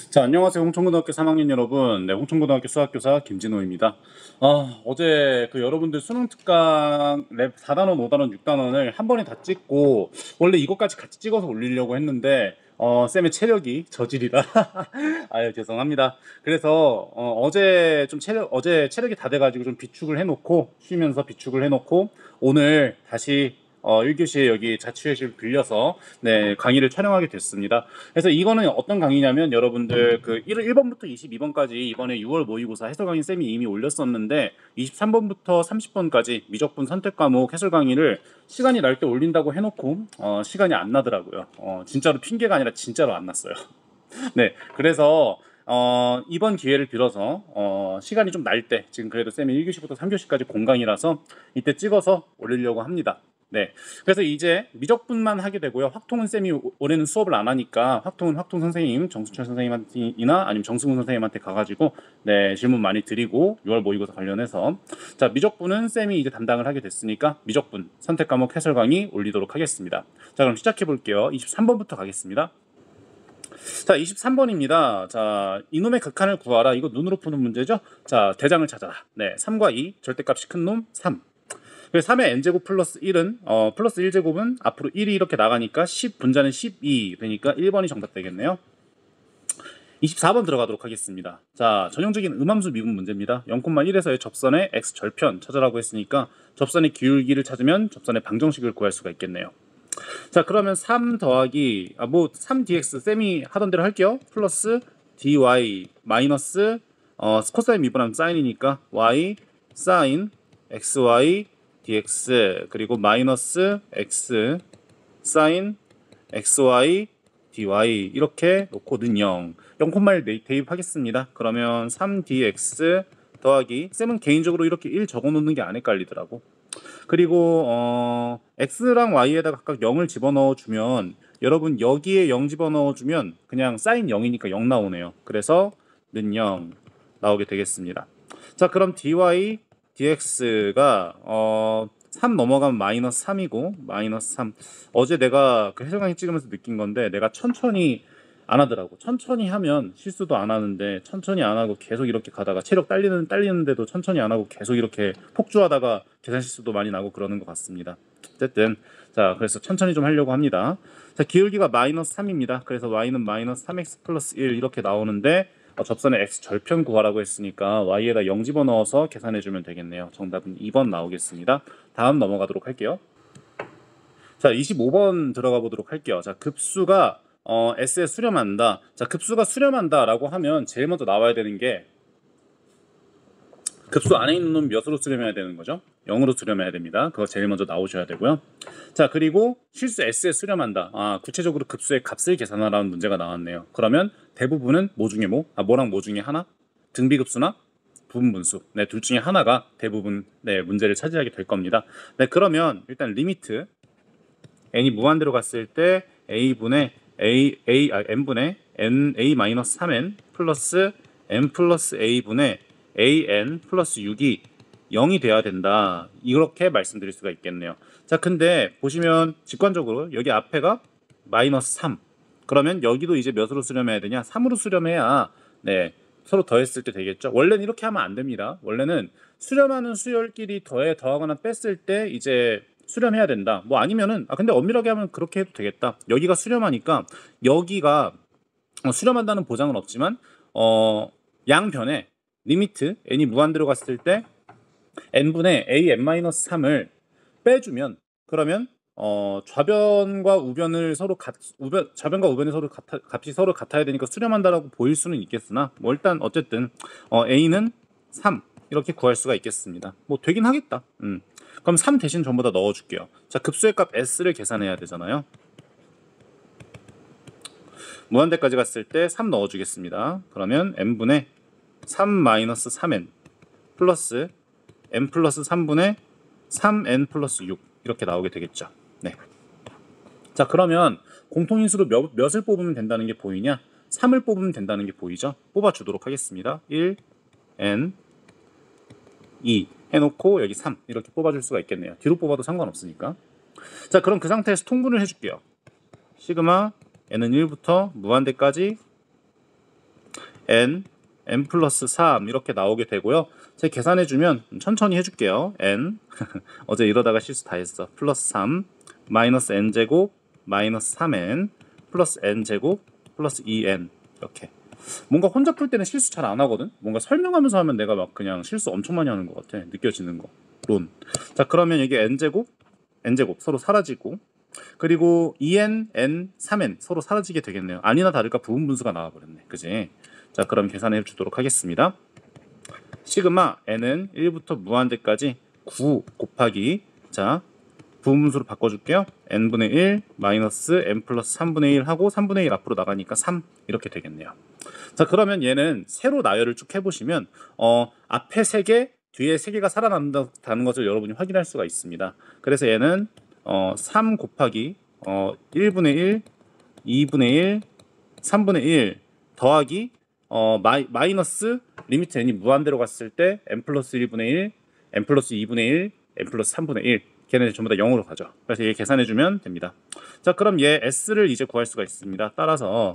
자, 안녕하세요. 홍천고등학교 3학년 여러분. 네, 홍천고등학교 수학교사 김진호입니다. 어제 여러분들 수능 특강 랩 4단원, 5단원, 6단원을 한 번에 다 찍고, 원래 이것까지 같이 찍어서 올리려고 했는데, 쌤의 체력이 저질이라. 아유, 죄송합니다. 그래서, 어제 체력이 다 돼가지고 좀 비축을 해놓고, 쉬면서 비축을 해놓고, 오늘 다시 1교시에 여기 자취회실 빌려서 네, 강의를 촬영하게 됐습니다. 그래서 이거는 어떤 강의냐면 여러분들 1번부터 22번까지 이번에 6월 모의고사 해설 강의 쌤이 이미 올렸었는데 23번부터 30번까지 미적분 선택 과목 해설 강의를 시간이 날 때 올린다고 해놓고 시간이 안 나더라고요. 진짜로 핑계가 아니라 진짜로 안 났어요. 네, 그래서 이번 기회를 빌어서 시간이 좀 날 때 지금 그래도 쌤이 1교시부터 3교시까지 공강이라서 이때 찍어서 올리려고 합니다. 네, 그래서 이제 미적분만 하게 되고요. 확통은 쌤이 올해는 수업을 안 하니까 확통은 확통 선생님, 정수철 선생님한테나 아니면 정승훈 선생님한테 가가지고 네, 질문 많이 드리고 6월 모의고사 관련해서 자, 미적분은 쌤이 이제 담당을 하게 됐으니까 미적분 선택 과목 해설 강의 올리도록 하겠습니다. 자, 그럼 시작해 볼게요. 23번부터 가겠습니다. 자, 23번입니다. 자, 이놈의 극한을 구하라. 이거 눈으로 푸는 문제죠? 자, 대장을 찾아라. 네, 3과 2, 절대값이 큰 놈 3. 그래서 3의 n제곱 플러스 1은 플러스 1제곱은 앞으로 1이 이렇게 나가니까 10 분자는 12 되니까 1번이 정답 되겠네요. 24번 들어가도록 하겠습니다. 자, 전형적인 음함수 미분 문제입니다. 0,1에서의 접선의 x 절편 찾으라고 했으니까 접선의 기울기를 찾으면 접선의 방정식을 구할 수가 있겠네요. 자, 그러면 3 더하기 3dx 쌤이 하던 대로 할게요. 플러스 dy 마이너스 코사인 미분하면 사인이니까 y 사인 xy dx 그리고 마이너스 x 사인 xy dy 이렇게 놓고 는 0. 0,1 대입하겠습니다. 그러면 3dx 더하기 쌤은 개인적으로 이렇게 1 적어놓는 게 안 헷갈리더라고. 그리고 x랑 y에다가 각각 0을 집어넣어 주면 여러분 여기에 0 집어넣어 주면 그냥 사인 0이니까 0 나오네요. 그래서 는 0 나오게 되겠습니다. 자, 그럼 dy dx가 3 넘어가면 마이너스 3이고 마이너스 3. 어제 내가 그 해설 강의 찍으면서 느낀 건데 내가 천천히 안 하더라고. 천천히 하면 실수도 안 하는데 천천히 안 하고 계속 이렇게 가다가 체력 딸리는데도 천천히 안 하고 계속 이렇게 폭주하다가 계산 실수도 많이 나고 그러는 것 같습니다. 어쨌든 자, 그래서 천천히 좀 하려고 합니다. 자, 기울기가 마이너스 3입니다. 그래서 y는 마이너스 3x 플러스 1 이렇게 나오는데 접선의 x 절편 구하라고 했으니까 y에다 0 집어넣어서 계산해주면 되겠네요. 정답은 2번 나오겠습니다. 다음 넘어가도록 할게요. 자, 25번 들어가 보도록 할게요. 자, 급수가 S에 수렴한다. 자, 급수가 수렴한다 라고 하면 제일 먼저 나와야 되는 게 급수 안에 있는 놈 몇으로 수렴해야 되는 거죠? 0으로 수렴해야 됩니다. 그거 제일 먼저 나오셔야 되고요. 자, 그리고 실수 S에 수렴한다. 구체적으로 급수의 값을 계산하라는 문제가 나왔네요. 그러면 대부분은 뭐 중에 뭐랑 뭐 중에 하나? 등비급수나 부분분수. 네, 둘 중에 하나가 대부분 문제를 차지하게 될 겁니다. 네, 그러면 일단 리미트 n이 무한대로 갔을 때 n분의 na-3n 플러스 n 플러스 a분의 an 플러스 6이 0이 돼야 된다. 이렇게 말씀드릴 수가 있겠네요. 자, 근데 보시면 직관적으로 여기 앞에가 마이너스 3. 그러면 여기도 이제 몇으로 수렴해야 되냐? 3으로 수렴해야 네, 서로 더했을 때 되겠죠. 원래는 이렇게 하면 안 됩니다. 원래는 수렴하는 수열끼리 더하거나 뺐을 때 이제 수렴해야 된다. 뭐 아니면은 근데 엄밀하게 하면 그렇게 해도 되겠다. 여기가 수렴하니까 여기가 수렴한다는 보장은 없지만 양변에 리미트 n이 무한대로 갔을 때 n분의 an-3을 빼주면 그러면 좌변과 우변을 서로 좌변과 우변이 서로 값이 서로 같아야 되니까 수렴한다라고 보일 수는 있겠으나 뭐 일단 어쨌든 a는 3 이렇게 구할 수가 있겠습니다. 뭐 되긴 하겠다. 그럼 3 대신 전부 다 넣어줄게요. 자, 급수의 값 s를 계산해야 되잖아요. 무한대까지 갔을 때 3 넣어주겠습니다. 그러면 n분의 3-3n 플러스 n 플러스 3분의 3n 플러스 6 이렇게 나오게 되겠죠. 네. 자, 그러면 공통인수로 몇을 뽑으면 된다는 게 보이냐? 3을 뽑으면 된다는 게 보이죠? 뽑아주도록 하겠습니다. 1, n, 2 해놓고 여기 3 이렇게 뽑아줄 수가 있겠네요. 뒤로 뽑아도 상관없으니까. 자, 그럼 그 상태에서 통분을 해줄게요. 시그마 n은 1부터 무한대까지 n 플러스 3 이렇게 나오게 되고요. 제가 계산해주면 천천히 해줄게요. n 어제 이러다가 실수 다 했어. 플러스 3 마이너스 n제곱 마이너스 3n 플러스 n제곱 플러스 2n 이렇게. 뭔가 혼자 풀 때는 실수 잘 안 하거든. 뭔가 설명하면서 하면 내가 막 그냥 실수 엄청 많이 하는 것 같아. 느껴지는 거. 론. 자, 그러면 이게 n제곱 서로 사라지고, 그리고 2n, n, 3n 서로 사라지게 되겠네요. 아니나 다를까 부분 분수가 나와버렸네. 그지? 자, 그럼 계산해 주도록 하겠습니다. 시그마 n은 1부터 무한대까지 9 곱하기, 자, 부분 분수로 바꿔줄게요. n분의 1 마이너스 n 플러스 3분의 1 하고 3분의 1 앞으로 나가니까 3 이렇게 되겠네요. 자, 그러면 얘는 세로 나열을 쭉 해보시면 앞에 3개, 뒤에 3개가 살아난다는 것을 여러분이 확인할 수가 있습니다. 그래서 얘는 3 곱하기 1분의 1, 2분의 1, 3분의 1 더하기 마이너스 리미트 n이 무한대로 갔을 때 n 플러스 1분의 1, n 플러스 2분의 1, n 플러스 3분의 1 걔네들 전부 다 0으로 가죠. 그래서 얘 계산해주면 됩니다. 자, 그럼 얘 s를 이제 구할 수가 있습니다. 따라서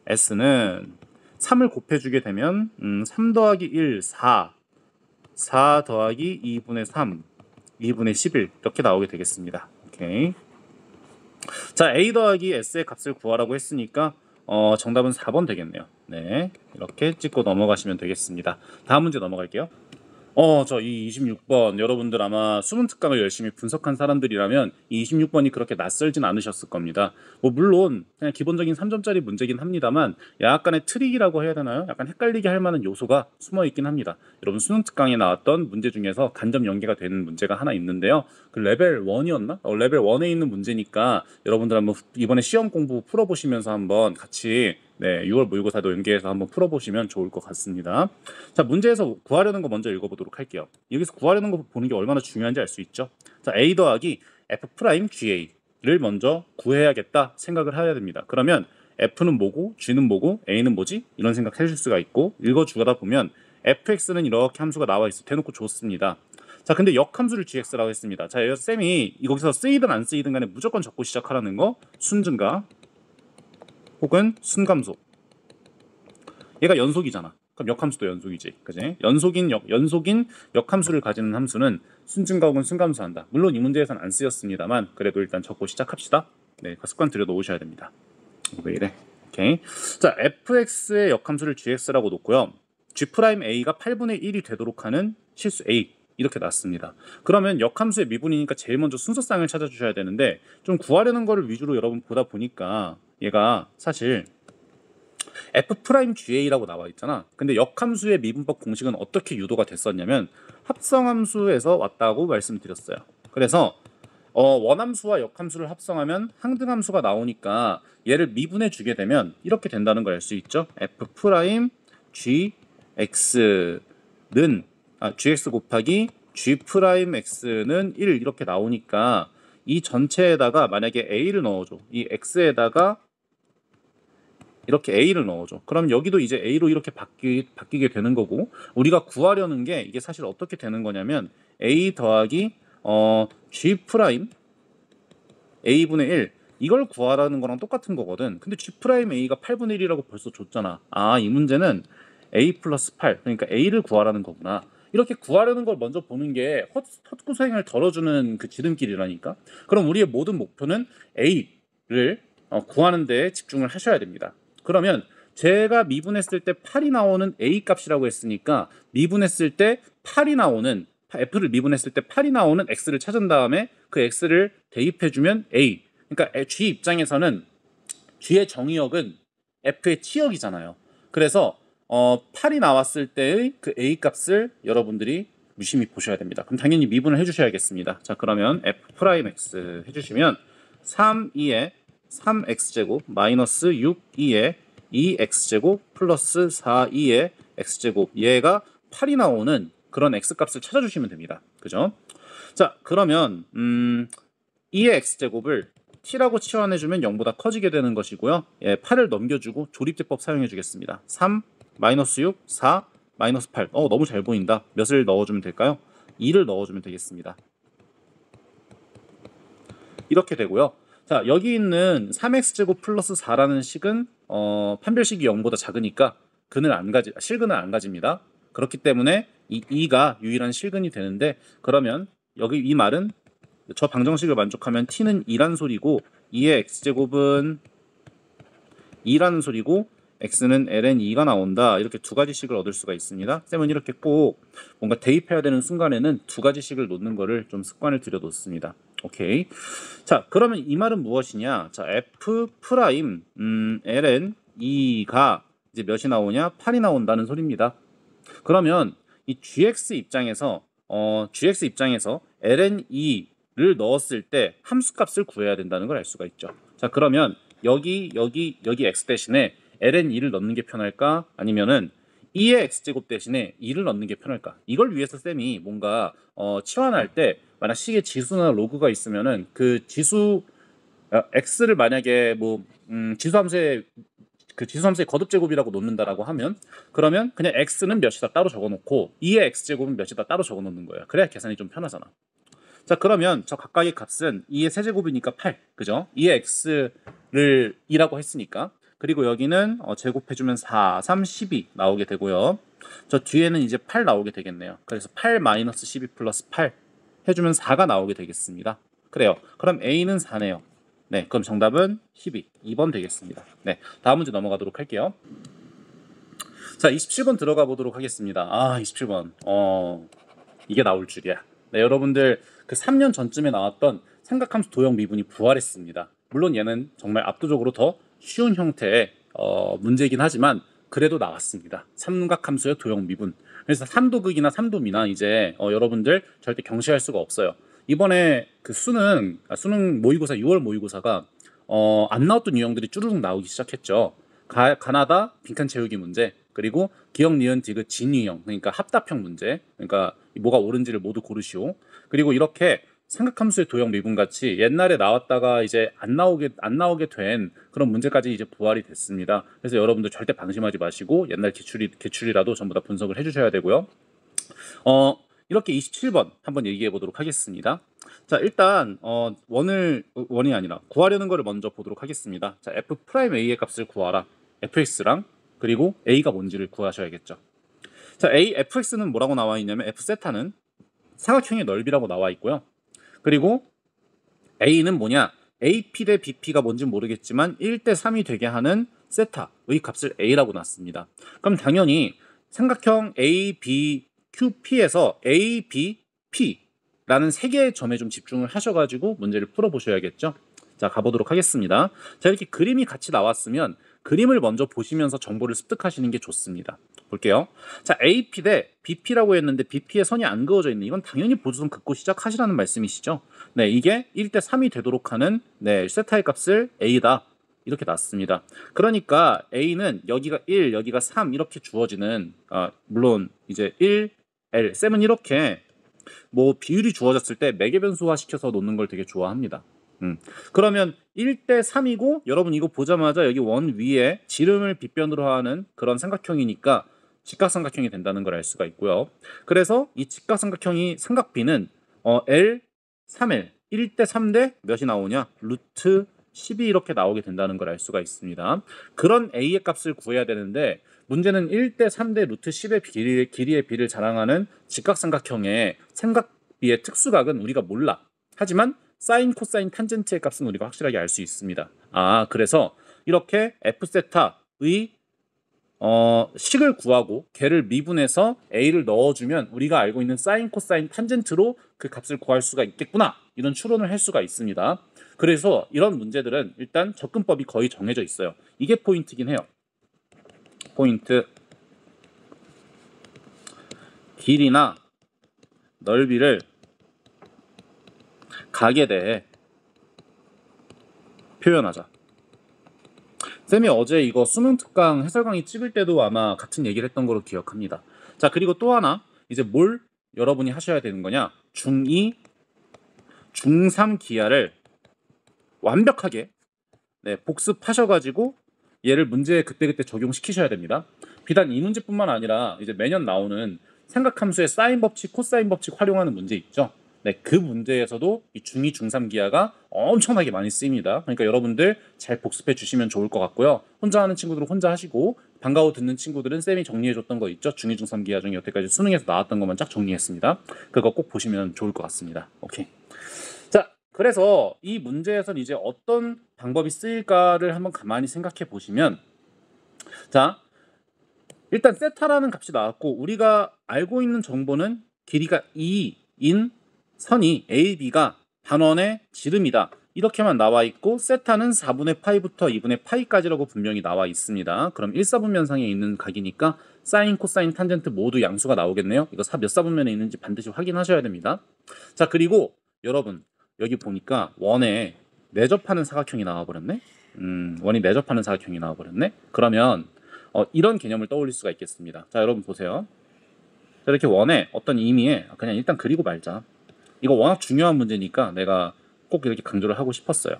s는 3을 곱해주게 되면 3 더하기 1, 4 더하기 2분의 3 2분의 11 이렇게 나오게 되겠습니다. 오케이. 자, a 더하기 s의 값을 구하라고 했으니까 정답은 4번 되겠네요. 네, 이렇게 찍고 넘어가시면 되겠습니다. 다음 문제 넘어갈게요. 저 이 26번 여러분들 아마 수능 특강을 열심히 분석한 사람들이라면 이 26번이 그렇게 낯설진 않으셨을 겁니다. 뭐 물론 그냥 기본적인 3점짜리 문제긴 합니다만 약간의 트릭이라고 해야 되나요? 약간 헷갈리게 할 만한 요소가 숨어 있긴 합니다. 여러분 수능 특강에 나왔던 문제 중에서 간접 연계가 되는 문제가 하나 있는데요. 그 레벨 1이었나? 레벨 1에 있는 문제니까 여러분들 한번 이번에 시험 공부 풀어보시면서 한번 같이 6월 모의고사도 연계해서 한번 풀어보시면 좋을 것 같습니다. 자, 문제에서 구하려는 거 먼저 읽어보도록 할게요. 여기서 구하려는 거 보는 게 얼마나 중요한지 알 수 있죠. 자, a 더하기 f 프라임 ga를 먼저 구해야겠다 생각을 해야 됩니다. 그러면 f는 뭐고 g는 뭐고 a는 뭐지? 이런 생각 해줄 수가 있고, 읽어주다 보면 fx는 이렇게 함수가 나와 있어. 대놓고 줬습니다. 자, 근데 역함수를 gx라고 했습니다. 자, 쌤이 여기서 쓰이든 안 쓰이든 간에 무조건 적고 시작하라는 거, 순증가 혹은 순감소. 얘가 연속이잖아. 그럼 역함수도 연속이지, 그지? 연속인 역함수를 가지는 함수는 순증가 혹은 순감수 한다. 물론 이 문제에서는 안 쓰였습니다만 그래도 일단 적고 시작합시다. 네, 그 습관 들여놓으셔야 됩니다. 왜 이래? 오케이. 자, fx의 역함수를 gx라고 놓고요. g'a가 8분의 1이 되도록 하는 실수 a 이렇게 놨습니다. 그러면 역함수의 미분이니까 제일 먼저 순서쌍을 찾아주셔야 되는데, 좀 구하려는 거를 위주로 여러분 보다 보니까 얘가 사실 f'ga라고 나와 있잖아. 근데 역함수의 미분법 공식은 어떻게 유도가 됐었냐면 합성함수에서 왔다고 말씀드렸어요. 그래서 원함수와 역함수를 합성하면 항등함수가 나오니까 얘를 미분해 주게 되면 이렇게 된다는 걸 알 수 있죠. f'gx는 gx 곱하기 g'x는 1 이렇게 나오니까 이 전체에다가 만약에 a를 넣어줘. 이 x에다가 이렇게 a를 넣어줘. 그럼 여기도 이제 a로 이렇게 바뀌게 되는 거고, 우리가 구하려는 게 이게 사실 어떻게 되는 거냐면 a 더하기 g 프라임 a분의 1 이걸 구하라는 거랑 똑같은 거거든. 근데 g 프라임 a가 8분의 1이라고 벌써 줬잖아. 이 문제는 a 플러스 8, 그러니까 a를 구하라는 거구나. 이렇게 구하려는 걸 먼저 보는 게 헛구성을 덜어주는 그 지름길이라니까. 그럼 우리의 모든 목표는 a를 구하는 데 집중을 하셔야 됩니다. 그러면 제가 미분했을 때 8이 나오는 a 값이라고 했으니까 미분했을 때 8이 나오는 f를 미분했을 때 8이 나오는 x를 찾은 다음에 그 x를 대입해주면 a. 그러니까 g 입장에서는 g의 정의역은 f의 치역이잖아요. 그래서 8이 나왔을 때의 그 a 값을 여러분들이 유심히 보셔야 됩니다. 그럼 당연히 미분을 해주셔야겠습니다. 자, 그러면 f'(x) 해주시면 3(2에 3x제곱 마이너스 6(2에 2x제곱 플러스 4(2에 x제곱, 얘가 8이 나오는 그런 x값을 찾아주시면 됩니다. 그죠? 자, 그러면 2의 x제곱을 t라고 치환해주면 0보다 커지게 되는 것이고요. 8을 넘겨주고 조립제법 사용해 주겠습니다. 3, 마이너스 6, 4, 마이너스 8. 너무 잘 보인다. 몇을 넣어주면 될까요? 2를 넣어주면 되겠습니다. 이렇게 되고요. 자, 여기 있는 3x제곱 플러스 4라는 식은 판별식이 0보다 작으니까 실근을 안 가집니다. 그렇기 때문에 이 2가 유일한 실근이 되는데, 그러면 여기 이 말은 저 방정식을 만족하면 t는 2란 소리고 2의 x제곱은 2라는 소리고 x는 ln 2가 나온다. 이렇게 두 가지식을 얻을 수가 있습니다. 쌤은 이렇게 꼭 뭔가 대입해야 되는 순간에는 두 가지식을 놓는 거를 좀 습관을 들여 놓습니다. 오케이. 자, 그러면 이 말은 무엇이냐? 자, f 프라임 ln 2가 이제 몇이 나오냐? 8이 나온다는 소리입니다. 그러면 이 gx 입장에서 ln 2를 넣었을 때 함수값을 구해야 된다는 걸 알 수가 있죠. 자, 그러면 여기 x 대신에 ln 2를 넣는 게 편할까? 아니면은 2의 x제곱 대신에 2를 넣는 게 편할까? 이걸 위해서 쌤이 뭔가 치환할 때 만약 식에 지수나 로그가 있으면은 그 지수 x를 만약에 뭐 지수함수의 거듭제곱이라고 놓는다라고 하면, 그러면 그냥 x는 몇이다 따로 적어놓고 2의 x제곱은 몇이다 따로 적어놓는 거예요. 그래야 계산이 좀 편하잖아. 자, 그러면 저 각각의 값은 2의 세제곱이니까 8, 그죠? 2의 x를 2라고 했으니까. 그리고 여기는 제곱해주면 4, 3, 12 나오게 되고요. 저 뒤에는 이제 8 나오게 되겠네요. 그래서 8 마이너스 12 플러스 8 해주면 4가 나오게 되겠습니다. 그래요. 그럼 a는 4네요. 네, 그럼 정답은 12, 2번 되겠습니다. 네, 다음 문제 넘어가도록 할게요. 자, 27번 들어가 보도록 하겠습니다. 27번. 이게 나올 줄이야. 네, 여러분들 그 3년 전쯤에 나왔던 삼각함수 도형 미분이 부활했습니다. 물론 얘는 정말 압도적으로 더 쉬운 형태의 문제이긴 하지만 그래도 나왔습니다. 삼각함수의 도형 미분. 그래서 3도극이나 3도미나 이제 여러분들 절대 경시할 수가 없어요. 이번에 그 수능 모의고사 6월 모의고사가 안 나왔던 유형들이 쭈루룩 나오기 시작했죠. 가나다 빈칸 채우기 문제, 그리고 기억 니은 디귿 진유형, 그러니까 합답형 문제, 그러니까 뭐가 옳은지를 모두 고르시오. 그리고 이렇게 삼각함수의 도형 미분 같이 옛날에 나왔다가 이제 안 나오게 된 그런 문제까지 이제 부활이 됐습니다. 그래서 여러분들 절대 방심하지 마시고 옛날 기출이라도 전부 다 분석을 해주셔야 되고요. 이렇게 27번 한번 얘기해 보도록 하겠습니다. 자, 일단 원이 아니라 구하려는 거를 먼저 보도록 하겠습니다. 자, f 프라임 a의 값을 구하라. fx랑 그리고 a가 뭔지를 구하셔야겠죠. 자, fx는 뭐라고 나와 있냐면 f 세타는 사각형의 넓이라고 나와 있고요. 그리고 a는 뭐냐? AP 대 BP가 뭔지 모르겠지만 1대 3이 되게 하는 세타의 값을 a라고 놨습니다. 그럼 당연히 삼각형 ABQP에서 ABP라는 세 개의 점에 좀 집중을 하셔가지고 문제를 풀어보셔야겠죠. 자, 가보도록 하겠습니다. 자, 이렇게 그림이 같이 나왔으면 그림을 먼저 보시면서 정보를 습득하시는 게 좋습니다. 볼게요. 자, AP 대 BP라고 했는데 BP의 선이 안 그어져 있는, 이건 당연히 보조선 긋고 시작하시라는 말씀이시죠. 네, 이게 1대 3이 되도록 하는 세타의 값을 A다. 이렇게 놨습니다. 그러니까 A는 여기가 1, 여기가 3 이렇게 주어지는, 물론 이제 1, L, 쌤은 이렇게 뭐 비율이 주어졌을 때 매개변수화 시켜서 놓는 걸 되게 좋아합니다. 그러면 1대 3이고 여러분 이거 보자마자 여기 원 위에 지름을 빗변으로 하는 그런 삼각형이니까 직각삼각형이 된다는 걸 알 수가 있고요. 그래서 이 직각삼각형이 삼각비는 L, 3L 1대 3대 몇이 나오냐? 루트 12 이렇게 나오게 된다는 걸 알 수가 있습니다. 그런 A의 값을 구해야 되는데 문제는 1대 3대 루트 10의 길이의 비를 자랑하는 직각삼각형의 삼각비의 특수각은 우리가 몰라. 하지만 사인, 코사인, 탄젠트의 값은 우리가 확실하게 알 수 있습니다. 그래서 이렇게 F세타의 식을 구하고 걔를 미분해서 A를 넣어주면 우리가 알고 있는 사인, 코사인, 탄젠트로 그 값을 구할 수가 있겠구나, 이런 추론을 할 수가 있습니다. 그래서 이런 문제들은 일단 접근법이 거의 정해져 있어요. 이게 포인트긴 해요. 포인트, 길이나 넓이를 각에 대해 표현하자. 쌤이 어제 이거 수능 특강 해설 강의 찍을 때도 아마 같은 얘기를 했던 걸로 기억합니다. 자, 그리고 또 하나, 이제 뭘 여러분이 하셔야 되는 거냐? 중2, 중3 기하를 완벽하게 복습하셔가지고 얘를 문제에 그때그때 적용시키셔야 됩니다. 비단 이 문제뿐만 아니라 이제 매년 나오는 삼각함수의 사인 법칙, 코사인 법칙 활용하는 문제 있죠. 그 문제에서도 이 중2, 중3 기하가 엄청나게 많이 쓰입니다. 그러니까 여러분들 잘 복습해 주시면 좋을 것 같고요. 혼자 하는 친구들은 혼자 하시고 방과후 듣는 친구들은 쌤이 정리해줬던 거 있죠? 중2, 중3 기하 중에 여태까지 수능에서 나왔던 것만 쫙 정리했습니다. 그거 꼭 보시면 좋을 것 같습니다. 오케이. 자, 그래서 이 문제에서는 이제 어떤 방법이 쓰일까를 한번 가만히 생각해 보시면, 자, 일단 세타라는 값이 나왔고 우리가 알고 있는 정보는 길이가 2인 선이 AB가 반원의 지름이다. 이렇게만 나와 있고 세타는 4분의 파이부터 2분의 파이까지라고 분명히 나와 있습니다. 그럼 1사분면상에 있는 각이니까 사인, 코사인, 탄젠트 모두 양수가 나오겠네요. 이거 몇 사분면에 있는지 반드시 확인하셔야 됩니다. 자, 그리고 여러분 여기 보니까 원에 내접하는 사각형이 나와버렸네. 원이 내접하는 사각형이 나와버렸네. 그러면 이런 개념을 떠올릴 수가 있겠습니다. 자, 여러분 보세요. 자, 이렇게 원에 어떤 의미에 그냥 일단 그리고 말자. 이거 워낙 중요한 문제니까 내가 꼭 이렇게 강조를 하고 싶었어요.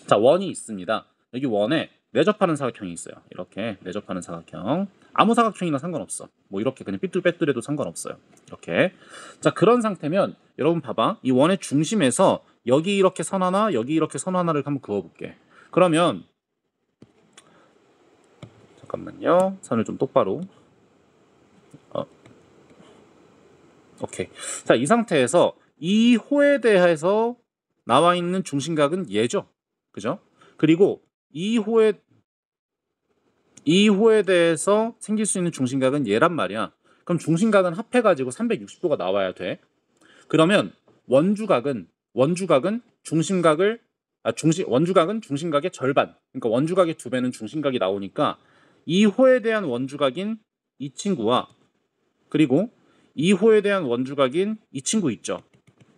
자, 원이 있습니다. 여기 원에 내접하는 사각형이 있어요. 이렇게 내접하는 사각형. 아무 사각형이나 상관없어. 뭐 이렇게 그냥 삐뚤빼뚤해도 상관없어요. 이렇게. 자, 그런 상태면 여러분 봐봐. 이 원의 중심에서 여기 이렇게 선 하나, 여기 이렇게 선 하나를 한번 그어볼게. 그러면 잠깐만요. 선을 좀 똑바로. 오케이. 자, 이 상태에서 이 호에 대해서 나와 있는 중심각은 얘죠. 그죠? 그리고 이 호에 대해서 생길 수 있는 중심각은 얘란 말이야. 그럼 중심각은 합해가지고 360도가 나와야 돼. 그러면 원주각은 중심각을 원주각은 중심각의 절반. 그러니까 원주각의 2배는 중심각이 나오니까 이 호에 대한 원주각인 이 친구와 그리고 이 호에 대한 원주각인 이 친구 있죠.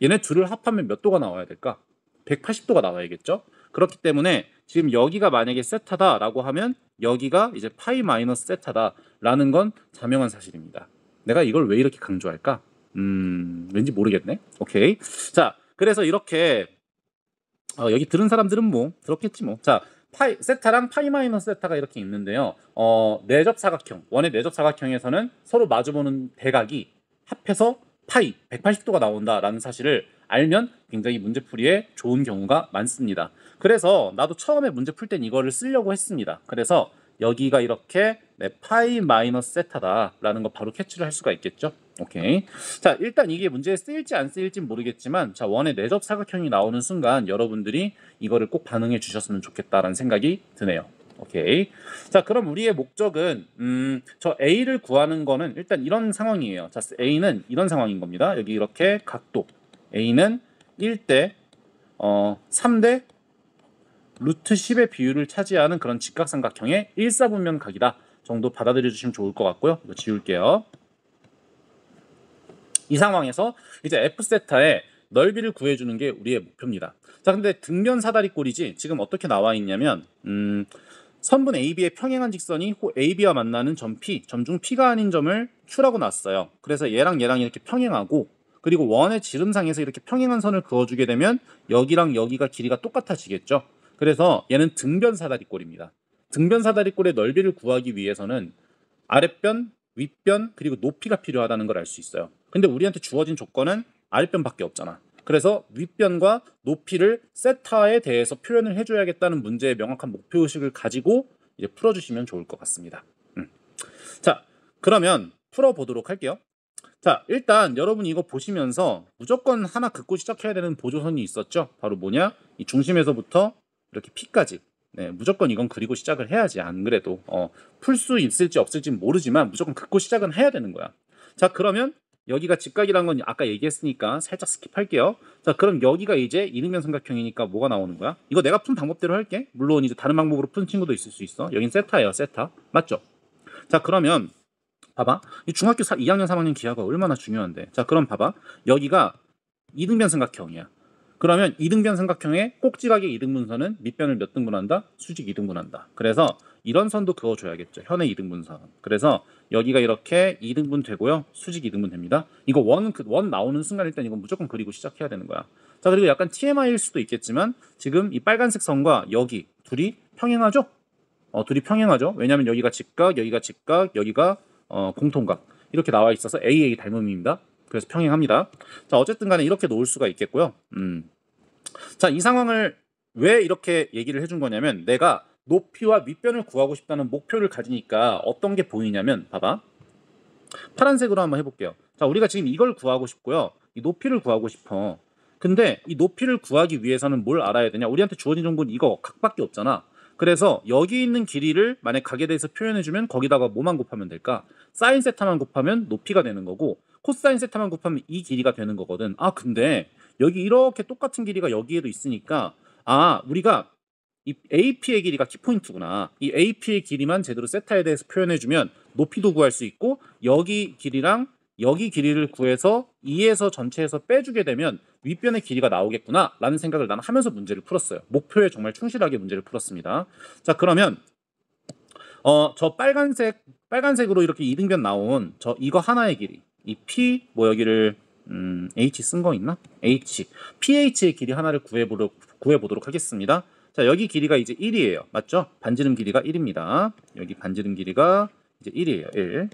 얘네 둘을 합하면 몇 도가 나와야 될까? 180도가 나와야겠죠? 그렇기 때문에 지금 여기가 만약에 세타다라고 하면 여기가 이제 파이 마이너스 세타다라는 건 자명한 사실입니다. 내가 이걸 왜 이렇게 강조할까? 왠지 모르겠네. 오케이. 자, 그래서 이렇게 여기 들은 사람들은 뭐 들었겠지 뭐. 자, 세타랑 파이 마이너스 세타가 이렇게 있는데요. 내접 사각형, 원의 내접 사각형에서는 서로 마주보는 대각이 합해서 파이 180도가 나온다라는 사실을 알면 굉장히 문제풀이에 좋은 경우가 많습니다. 그래서 나도 처음에 문제 풀 땐 이거를 쓰려고 했습니다. 그래서 여기가 이렇게 파이 마이너스 세타다라는 거 바로 캐치를 할 수가 있겠죠. 오케이. 자, 일단 이게 문제에 쓰일지 안 쓰일지 모르겠지만 자, 원의 내접 사각형이 나오는 순간 여러분들이 이거를 꼭 반응해 주셨으면 좋겠다라는 생각이 드네요. 오케이. 자, 그럼 우리의 목적은 저 A를 구하는 거는 일단 이런 상황이에요. 자, A는 이런 상황인 겁니다. 여기 이렇게 각도 A는 1대 3대 루트 10의 비율을 차지하는 그런 직각삼각형의 1사분면 각이다 정도 받아들여 주시면 좋을 것 같고요. 이거 지울게요. 이 상황에서 이제 F세타의 넓이를 구해주는 게 우리의 목표입니다. 자, 근데 등변 사다리꼴이지 지금 어떻게 나와 있냐면 선분 AB의 평행한 직선이 호 AB와 만나는 점 P, 점중 P가 아닌 점을 Q라고 놨어요. 그래서 얘랑 이렇게 평행하고 그리고 원의 지름상에서 이렇게 평행한 선을 그어주게 되면 여기랑 여기가 길이가 똑같아지겠죠. 그래서 얘는 등변 사다리꼴입니다. 등변 사다리꼴의 넓이를 구하기 위해서는 아랫변, 윗변, 그리고 높이가 필요하다는 걸 알 수 있어요. 근데 우리한테 주어진 조건은 아랫변밖에 없잖아. 그래서 윗변과 높이를 세타에 대해서 표현을 해줘야겠다는 문제의 명확한 목표의식을 가지고 이제 풀어주시면 좋을 것 같습니다. 자, 그러면 풀어보도록 할게요. 자, 일단 여러분 이거 보시면서 무조건 하나 긋고 시작해야 되는 보조선이 있었죠. 바로 뭐냐? 이 중심에서부터 이렇게 P까지. 네, 무조건 이건 그리고 시작을 해야지. 안 그래도 풀 수 있을지 없을지는 모르지만 무조건 긋고 시작은 해야 되는 거야. 자, 그러면 여기가 직각이란 건 아까 얘기했으니까 살짝 스킵할게요. 자, 그럼 여기가 이제 이등변 삼각형이니까 뭐가 나오는 거야? 이거 내가 푼 방법대로 할게. 물론 이제 다른 방법으로 푼 친구도 있을 수 있어. 여긴 세타예요, 세타. 맞죠? 자, 그러면 봐봐. 이 중학교 2학년 3학년 기하가 얼마나 중요한데. 자, 그럼 봐봐. 여기가 이등변 삼각형이야. 그러면 이등변 삼각형의 꼭지각의 이등분선은 밑변을 몇 등분한다? 수직 2등분한다. 그래서 이런 선도 그어줘야겠죠. 현의 이등분선. 그래서 여기가 이렇게 2등분 되고요. 수직 2등분 됩니다. 이거 원 나오는 순간 일단 이건 무조건 그리고 시작해야 되는 거야. 자, 그리고 약간 TMI일 수도 있겠지만 지금 이 빨간색 선과 여기 둘이 평행하죠? 둘이 평행하죠. 왜냐하면 여기가 직각, 여기가 직각, 여기가 공통각 이렇게 나와 있어서 AA 닮음입니다. 그래서 평행합니다. 자, 어쨌든 간에 이렇게 놓을 수가 있겠고요. 자, 이 상황을 왜 이렇게 얘기를 해준 거냐면 내가 높이와 윗변을 구하고 싶다는 목표를 가지니까 어떤 게 보이냐면 봐봐. 파란색으로 한번 해볼게요. 자, 우리가 지금 이걸 구하고 싶고요. 이 높이를 구하고 싶어. 근데 이 높이를 구하기 위해서는 뭘 알아야 되냐? 우리한테 주어진 정보는 이거 각밖에 없잖아. 그래서 여기 있는 길이를 만약 각에 대해서 표현해주면 거기다가 뭐만 곱하면 될까? 사인 세타만 곱하면 높이가 되는 거고 코사인 세타만 곱하면 이 길이가 되는 거거든. 아, 근데 여기 이렇게 똑같은 길이가 여기에도 있으니까 우리가 이 AP의 길이가 키포인트구나. 이 AP의 길이만 제대로 세타에 대해서 표현해주면 높이도 구할 수 있고 여기 길이랑 여기 길이를 구해서 2에서 전체에서 빼주게 되면 윗변의 길이가 나오겠구나 라는 생각을 나는 하면서 문제를 풀었어요. 목표에 정말 충실하게 문제를 풀었습니다. 자, 그러면 저 빨간색으로 이렇게 이등변 나온 저 이거 하나의 길이 이 P 뭐 여기를 H 쓴 거 있나? H PH의 길이 하나를 구해보도록 하겠습니다. 자, 여기 길이가 이제 1이에요. 맞죠? 반지름 길이가 1입니다. 여기 반지름 길이가 이제 1이에요. 1.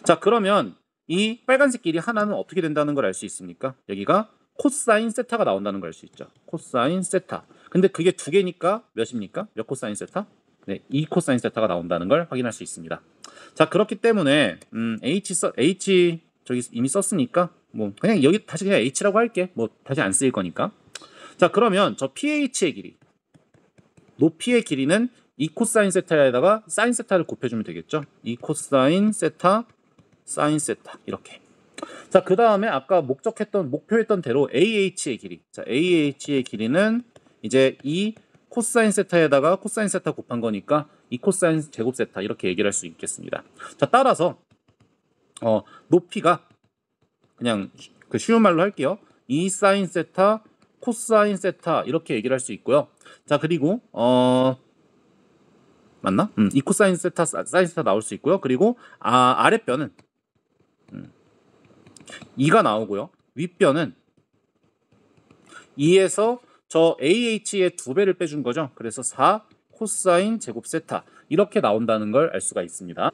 자, 그러면 이 빨간색 길이 하나는 어떻게 된다는 걸 알 수 있습니까? 여기가 코사인 세타가 나온다는 걸 알 수 있죠. 코사인 세타. 근데 그게 두 개니까 몇입니까? 몇 코사인 세타? 네, 2 코사인 세타가 나온다는 걸 확인할 수 있습니다. 자, 그렇기 때문에 H 저기 이미 썼으니까 뭐 그냥 여기 다시 그냥 H라고 할게. 뭐 다시 안 쓰일 거니까. 자, 그러면 저 PH의 길이 높이의 길이는 2 코사인 세타에다가 사인 세타를 곱해주면 되겠죠. 2 코사인 세타 사인 세타 이렇게. 자, 그 다음에 아까 목표했던 대로 AH의 길이. 자, AH의 길이는 이제 2 코사인 세타에다가 코사인 세타 곱한 거니까 2 코사인 제곱 세타 이렇게 얘기를 할 수 있겠습니다. 자, 따라서 높이가 그냥 그 쉬운 말로 할게요. 2 사인 세타 코사인 세타 이렇게 얘기를 할 수 있고요. 자, 그리고 맞나? 2 코사인 세타 사인 세타 나올 수 있고요. 그리고 아랫변은 2가 나오고요. 윗변은 2에서 저 AH의 2배를 빼준 거죠. 그래서 4 코사인 제곱 세타 이렇게 나온다는 걸 알 수가 있습니다.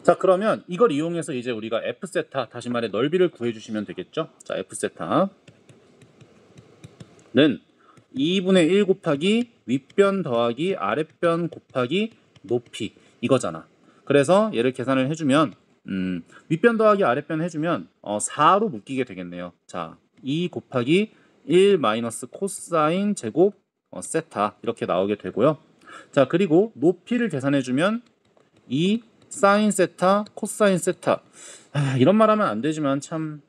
자, 그러면 이걸 이용해서 이제 우리가 F 세타 다시 말해 넓이를 구해주시면 되겠죠. 자, F 세타는 2분의 1 곱하기 윗변 더하기 아랫변 곱하기 높이 이거잖아. 그래서 얘를 계산을 해주면 윗변 더하기 아랫변 해주면 4로 묶이게 되겠네요. 자, 2 곱하기 1 마이너스 코사인 제곱 세타 이렇게 나오게 되고요. 자, 그리고 높이를 계산해주면 2 사인 세타 코사인 세타. 이런 말 하면 안 되지만 참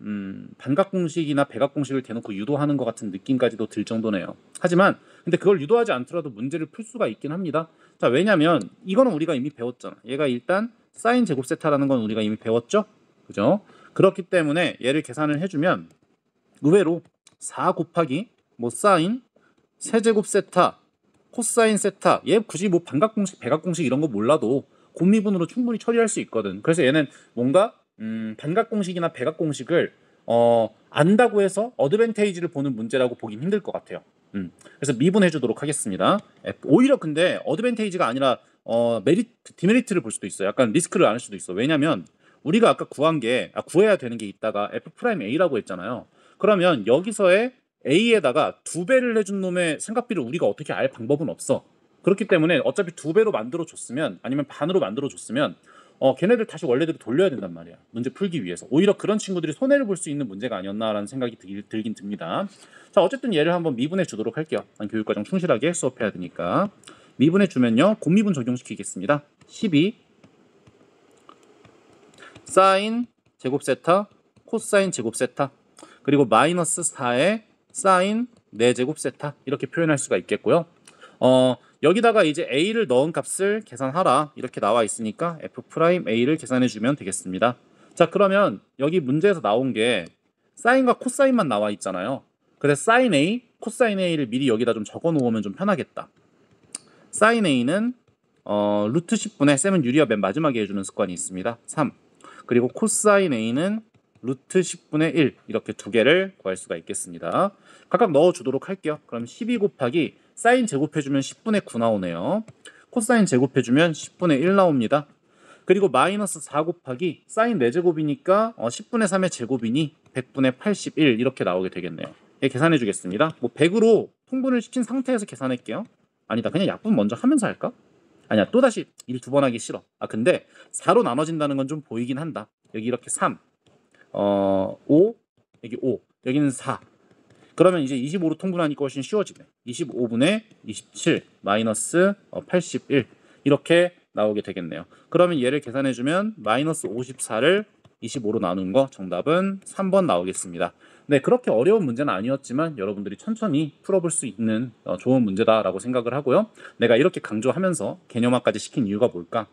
반각공식이나 백악공식을 대놓고 유도하는 것 같은 느낌까지도 들 정도네요. 하지만 근데 그걸 유도하지 않더라도 문제를 풀 수가 있긴 합니다. 자, 왜냐면 이거는 우리가 이미 배웠잖아. 얘가 일단 사인 제곱 세타라는 건 우리가 이미 배웠죠? 그죠? 그렇기 때문에 얘를 계산을 해주면 의외로 4 곱하기 뭐 사인 세제곱 세타 코사인 세타 얘 굳이 뭐 반각공식 백악공식 이런 거 몰라도 곱미분으로 충분히 처리할 수 있거든. 그래서 얘는 뭔가 반각공식이나 백악공식을 안다고 해서 어드밴테이지를 보는 문제라고 보긴 힘들 것 같아요. 그래서 미분해 주도록 하겠습니다. 오히려 근데 어드밴테이지가 아니라 디메리트를 볼 수도 있어요. 약간 리스크를 안을 수도 있어. 왜냐면 우리가 아까 구해야 되는 게 있다가 F'A라고 했잖아요. 그러면 여기서의 A에다가 2배를 해준 놈의 삼각비를 우리가 어떻게 알 방법은 없어. 그렇기 때문에 어차피 2배로 만들어 줬으면 아니면 반으로 만들어 줬으면 걔네들 다시 원래대로 돌려야 된단 말이야. 문제 풀기 위해서. 오히려 그런 친구들이 손해를 볼 수 있는 문제가 아니었나라는 생각이 들긴 듭니다. 자, 어쨌든 얘를 한번 미분해 주도록 할게요. 난 교육과정 충실하게 수업해야 되니까. 미분해 주면요. 곱미분 적용시키겠습니다. 12 사인 제곱 세타 코사인 제곱 세타 그리고 마이너스 4의 사인 4제곱 세타 이렇게 표현할 수가 있겠고요. 여기다가 이제 A를 넣은 값을 계산하라 이렇게 나와 있으니까 F'A를 계산해 주면 되겠습니다. 자, 그러면 여기 문제에서 나온 게 사인과 코사인만 나와 있잖아요. 그래서 사인 A, 코사인 A를 미리 여기다 좀 적어 놓으면 좀 편하겠다. 사인 A는 루트 10분의 쌤은 유리화 맨 마지막에 해주는 습관이 있습니다. 3 그리고 코사인 A는 루트 10분의 1 이렇게 두 개를 구할 수가 있겠습니다. 각각 넣어주도록 할게요. 그럼 12 곱하기 사인 제곱해주면 10분의 9 나오네요. 코사인 제곱해주면 10분의 1 나옵니다. 그리고 마이너스 4 곱하기 사인 4제곱이니까 10분의 3의 제곱이니 100분의 81 이렇게 나오게 되겠네요. 예, 계산해 주겠습니다. 뭐 100으로 통분을 시킨 상태에서 계산할게요. 아니다. 그냥 약분 먼저 하면서 할까? 아니야. 또다시 1 두 번 하기 싫어. 근데 4로 나눠진다는 건 좀 보이긴 한다. 여기 이렇게 3, 5, 여기 5, 여기는 4. 그러면 이제 25로 통분하니까 훨씬 쉬워지네. 25분의 27 마이너스 81 이렇게 나오게 되겠네요. 그러면 얘를 계산해주면 마이너스 54를 25로 나눈 거 정답은 3번 나오겠습니다. 네, 그렇게 어려운 문제는 아니었지만 여러분들이 천천히 풀어볼 수 있는 좋은 문제다라고 생각을 하고요. 내가 이렇게 강조하면서 개념화까지 시킨 이유가 뭘까?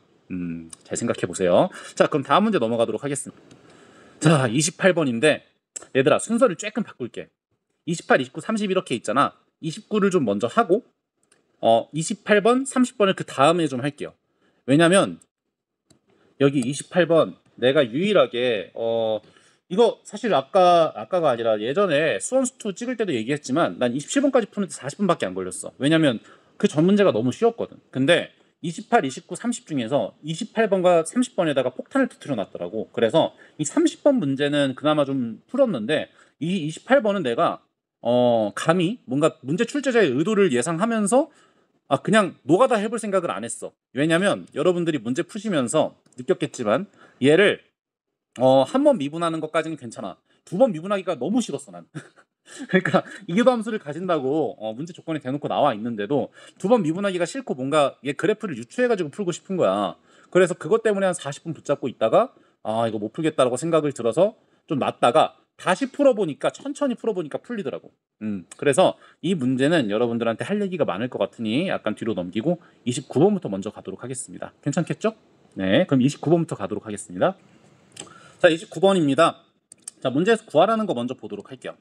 잘 생각해 보세요. 자, 그럼 다음 문제 넘어가도록 하겠습니다. 자, 28번인데 얘들아 순서를 조금 바꿀게. 28, 29, 30 이렇게 있잖아. 29를 좀 먼저 하고 28번, 30번을 그 다음에 좀 할게요. 왜냐면 여기 28번 내가 유일하게 이거 사실 아까가 아니라 예전에 수원수2 찍을 때도 얘기했지만 난 27번까지 푸는데 40분밖에 안 걸렸어. 왜냐면 그 전 문제가 너무 쉬웠거든. 근데 28, 29, 30 중에서 28번과 30번에다가 폭탄을 터뜨려 놨더라고. 그래서 이 30번 문제는 그나마 좀 풀었는데 이 28번은 내가 감히 뭔가 문제 출제자의 의도를 예상하면서 그냥 노가다 해볼 생각을 안 했어. 왜냐면 여러분들이 문제 푸시면서 느꼈겠지만 얘를 한 번 미분하는 것까지는 괜찮아. 두 번 미분하기가 너무 싫었어 난. 그러니까 이교도함수를 가진다고 문제 조건에 대놓고 나와 있는데도 두 번 미분하기가 싫고 뭔가 얘 그래프를 유추해가지고 풀고 싶은 거야. 그래서 그것 때문에 한 40분 붙잡고 있다가 이거 못 풀겠다라고 생각을 들어서 좀 놨다가 다시 풀어보니까 천천히 풀어보니까 풀리더라고. 그래서 이 문제는 여러분들한테 할 얘기가 많을 것 같으니 약간 뒤로 넘기고 29번부터 먼저 가도록 하겠습니다. 괜찮겠죠? 네, 그럼 29번부터 가도록 하겠습니다. 자, 29번입니다. 자, 문제에서 구하라는 거 먼저 보도록 할게요.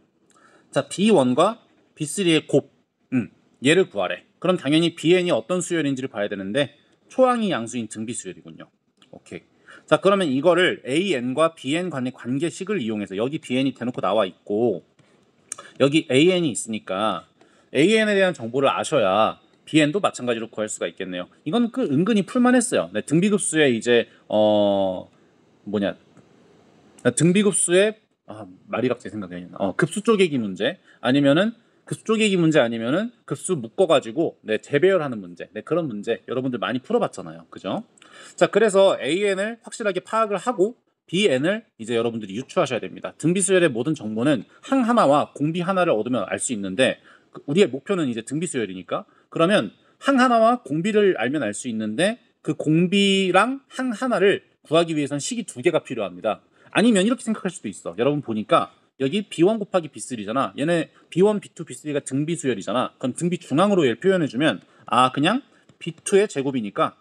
자, B1과 B3의 곱, 얘를 구하래. 그럼 당연히 BN이 어떤 수열인지를 봐야 되는데 초항이 양수인 등비 수열이군요. 오케이. 자, 그러면 이거를 AN과 BN 간의 관계식을 이용해서 여기 BN이 대놓고 나와 있고 여기 AN이 있으니까 AN에 대한 정보를 아셔야 BN도 마찬가지로 구할 수가 있겠네요. 이건 은근히 풀만했어요. 네, 등비급수의 이제 등비급수의 말이 갑자기 생각이 안 나. 급수 쪼개기 문제 아니면은 급수 쪼개기 문제 아니면은 급수 묶어가지고 재배열하는 문제. 그런 문제 여러분들 많이 풀어봤잖아요. 그죠? 자, 그래서 AN을 확실하게 파악을 하고 BN을 이제 여러분들이 유추하셔야 됩니다. 등비수열의 모든 정보는 항 하나와 공비 하나를 얻으면 알 수 있는데 우리의 목표는 이제 등비수열이니까 그러면 항 하나와 공비를 알면 알 수 있는데 그 공비랑 항 하나를 구하기 위해선 식이 두 개가 필요합니다. 아니면 이렇게 생각할 수도 있어. 여러분 보니까 여기 B1 곱하기 B3잖아. 얘네 B1, B2, B3가 등비 수열이잖아. 그럼 등비 중앙으로 얘를 표현해주면 그냥 B2의 제곱이니까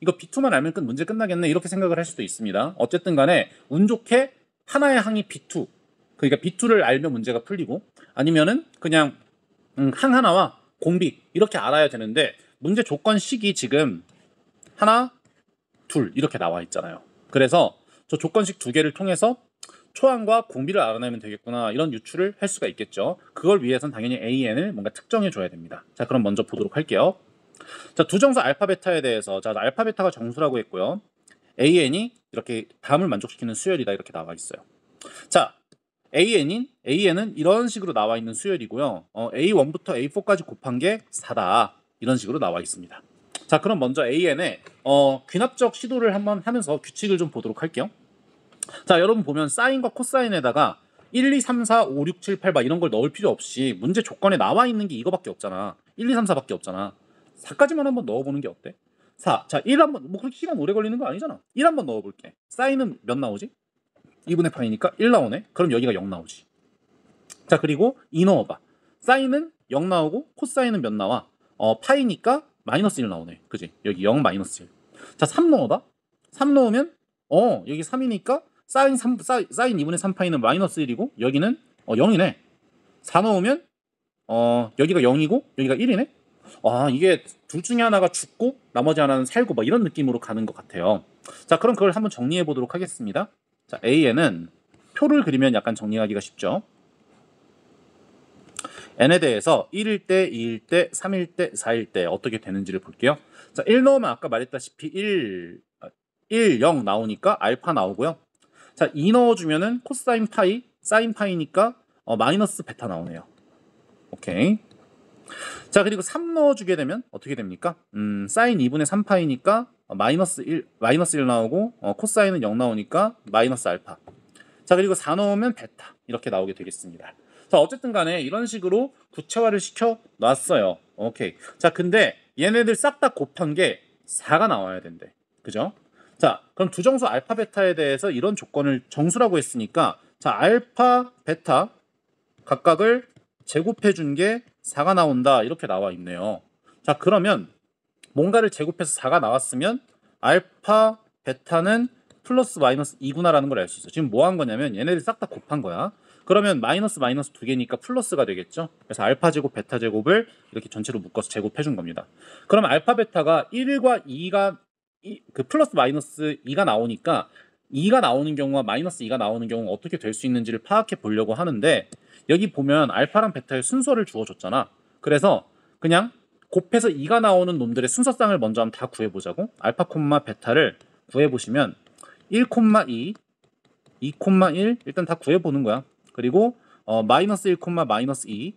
이거 B2만 알면 문제 끝나겠네 이렇게 생각을 할 수도 있습니다. 어쨌든 간에 운 좋게 하나의 항이 B2 그러니까 B2를 알면 문제가 풀리고 아니면은 그냥 항 하나와 공비 이렇게 알아야 되는데 문제 조건식이 지금 하나, 둘 이렇게 나와 있잖아요. 그래서 저 조건식 두 개를 통해서 초항과 공비를 알아내면 되겠구나 이런 유추를 할 수가 있겠죠. 그걸 위해선 당연히 AN을 뭔가 특정해 줘야 됩니다. 자, 그럼 먼저 보도록 할게요. 자, 두 정수 알파 베타에 대해서 자, 알파 베타가 정수라고 했고요. AN이 이렇게 다음을 만족시키는 수열이다 이렇게 나와 있어요. 자, AN은 이런 식으로 나와 있는 수열이고요. A1부터 A4까지 곱한 게 4다 이런 식으로 나와 있습니다. 자, 그럼 먼저 AN의 귀납적 시도를 한번 하면서 규칙을 좀 보도록 할게요. 자, 여러분 보면 사인과 코사인에다가 1, 2, 3, 4, 5, 6, 7, 8 이런 걸 넣을 필요 없이 문제 조건에 나와 있는 게 이거밖에 없잖아. 1, 2, 3, 4밖에 없잖아. 4까지만 한번 넣어보는 게 어때? 4. 자, 1 한번 그렇게 시간 오래 걸리는 거 아니잖아. 1 한번 넣어볼게. 사인은 몇 나오지? 2분의 파이니까 1 나오네. 그럼 여기가 0 나오지. 자, 그리고 2 넣어봐. 사인은 0 나오고 코사인은 몇 나와? 파이니까 마이너스 1 나오네. 그지? 여기 0 마이너스 1. 자, 3 넣어봐. 3 넣으면 여기 3이니까 사인 2분의 3파이는 마이너스 1이고 여기는 0이네. 4 넣으면 여기가 0이고 여기가 1이네. 이게 둘 중에 하나가 죽고 나머지 하나는 살고 막 이런 느낌으로 가는 것 같아요. 자, 그럼 그걸 한번 정리해 보도록 하겠습니다. 자, AN은 표를 그리면 약간 정리하기가 쉽죠. n에 대해서 1일 때, 2일 때, 3일 때, 4일 때 어떻게 되는지를 볼게요. 자, 1 넣으면 아까 말했다시피 1, 0 나오니까 알파 나오고요. 자, 2 넣어주면은 코사인 파이, 사인 파이니까 마이너스 베타 나오네요. 오케이. 자, 그리고 3 넣어주게 되면 어떻게 됩니까? 사인 2분의 3파이니까 마이너스 1 나오고 코사인은 0 나오니까 마이너스 알파. 자, 그리고 4 넣으면 베타 이렇게 나오게 되겠습니다. 자, 어쨌든 간에 이런 식으로 구체화를 시켜 놨어요. 오케이. 자, 근데 얘네들 싹 다 곱한 게 4가 나와야 된대. 그죠? 자, 그럼 두 정수 알파 베타에 대해서 이런 조건을 정수라고 했으니까 자, 알파 베타 각각을 제곱해 준 게 4가 나온다 이렇게 나와 있네요. 자, 그러면 뭔가를 제곱해서 4가 나왔으면 알파 베타는 플러스 마이너스 2구나라는 걸 알 수 있어. 지금 뭐 한 거냐면 얘네들 싹 다 곱한 거야. 그러면 마이너스 마이너스 두 개니까 플러스가 되겠죠. 그래서 알파 제곱 베타 제곱을 이렇게 전체로 묶어서 제곱해 준 겁니다. 그럼 알파 베타가 1과 2가 그 플러스 마이너스 2가 나오니까 2가 나오는 경우와 마이너스 2가 나오는 경우가 어떻게 될 수 있는지를 파악해 보려고 하는데 여기 보면 알파랑 베타의 순서를 주어줬잖아. 그래서 그냥 곱해서 2가 나오는 놈들의 순서상을 먼저 한번 다 구해보자고. 알파 콤마 베타를 구해보시면 1,2, 2,1 일단 다 구해보는 거야. 그리고 마이너스 1, 마이너스 2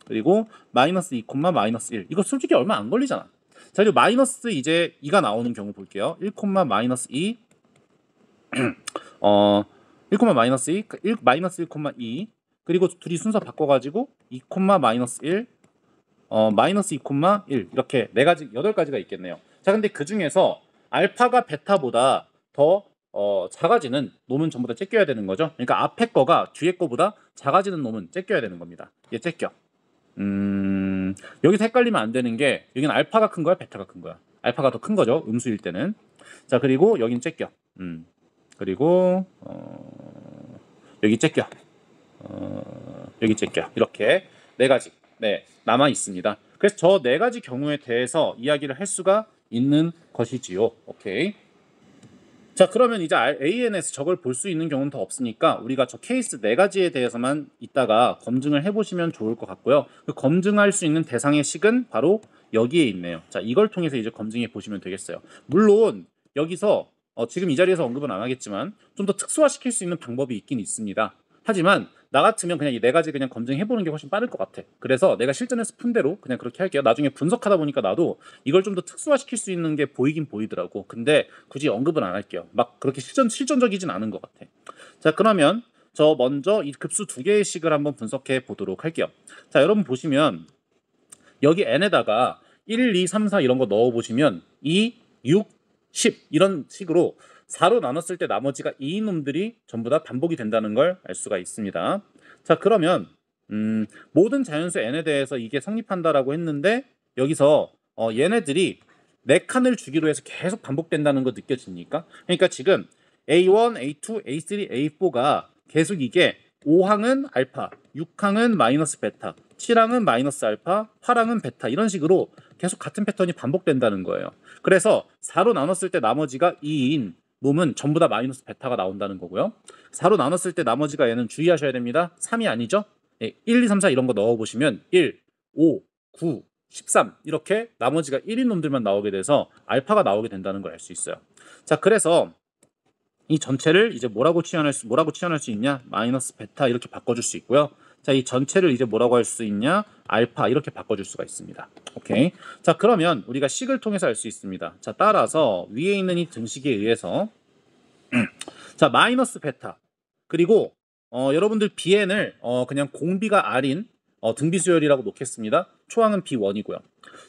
그리고 마이너스 2, 마이너스 1 이거 솔직히 얼마 안 걸리잖아. 자, 그리고 마이너스 이제 2가 나오는 경우 볼게요. 1, 마이너스 2 1, 마이너스 2 마이너스 1, 2 그리고 둘이 순서 바꿔가지고 2, 마이너스 1 마이너스 2, 1 이렇게 4가지 8가지가 있겠네요. 자, 근데 그 중에서 알파가 베타보다 더 작아지는 놈은 전부 다 째껴야 되는 거죠. 그러니까 앞에 거가 뒤에 거보다 작아지는 놈은 째껴야 되는 겁니다. 얘 째껴. 여기서 헷갈리면 안 되는 게 여기는 알파가 큰 거야, 베타가 큰 거야. 알파가 더 큰 거죠, 음수일 때는. 자, 그리고 여긴 째껴. 그리고 여기 째껴. 여기 째껴. 이렇게 4가지 남아 있습니다. 그래서 저 4가지 경우에 대해서 이야기를 할 수가 있는 것이지요. 오케이. 자, 그러면 이제 AN에서 저걸 볼 수 있는 경우는 더 없으니까 우리가 저 케이스 4가지에 대해서만 이따가 검증을 해보시면 좋을 것 같고요. 그 검증할 수 있는 대상의 식은 바로 여기에 있네요. 자, 이걸 통해서 이제 검증해 보시면 되겠어요. 물론 여기서 지금 이 자리에서 언급은 안 하겠지만 좀 더 특수화시킬 수 있는 방법이 있긴 있습니다. 하지만 나 같으면 그냥 이 4가지 그냥 검증해보는 게 훨씬 빠를 것 같아. 그래서 내가 실전에서 푼 대로 그냥 그렇게 할게요. 나중에 분석하다 보니까 나도 이걸 좀 더 특수화시킬 수 있는 게 보이긴 보이더라고. 근데 굳이 언급은 안 할게요. 막 그렇게 실전적이진 않은 것 같아. 자, 그러면 저 먼저 이 급수 2개의 식을 한번 분석해 보도록 할게요. 자, 여러분 보시면 여기 n에다가 1, 2, 3, 4 이런 거 넣어보시면 2, 6, 10 이런 식으로 4로 나눴을 때 나머지가 2인 놈들이 전부 다 반복이 된다는 걸 알 수가 있습니다. 자, 그러면 모든 자연수 n에 대해서 이게 성립한다라고 했는데 여기서 얘네들이 4칸을 주기로 해서 계속 반복된다는 거 느껴집니까? 그러니까 지금 A1, A2, A3, A4가 계속 이게 5항은 알파, 6항은 마이너스 베타, 7항은 마이너스 알파, 8항은 베타 이런 식으로 계속 같은 패턴이 반복된다는 거예요. 그래서 4로 나눴을 때 나머지가 2인 놈은 전부 다 마이너스 베타가 나온다는 거고요. 4로 나눴을 때 나머지가 얘는 주의하셔야 됩니다. 3이 아니죠? 1, 2, 3, 4 이런 거 넣어보시면 1, 5, 9, 13 이렇게 나머지가 1인 놈들만 나오게 돼서 알파가 나오게 된다는 걸 알 수 있어요. 자, 그래서 이 전체를 이제 뭐라고 치환할 수 있냐? 마이너스 베타 이렇게 바꿔줄 수 있고요. 자, 이 전체를 이제 뭐라고 할 수 있냐? 알파 이렇게 바꿔줄 수가 있습니다. 오케이. 자, 그러면 우리가 식을 통해서 알 수 있습니다. 자, 따라서 위에 있는 이 등식에 의해서 자, 마이너스 베타 그리고 여러분들 bn을 그냥 공비가 r인 등비수열이라고 놓겠습니다. 초항은 b1이고요.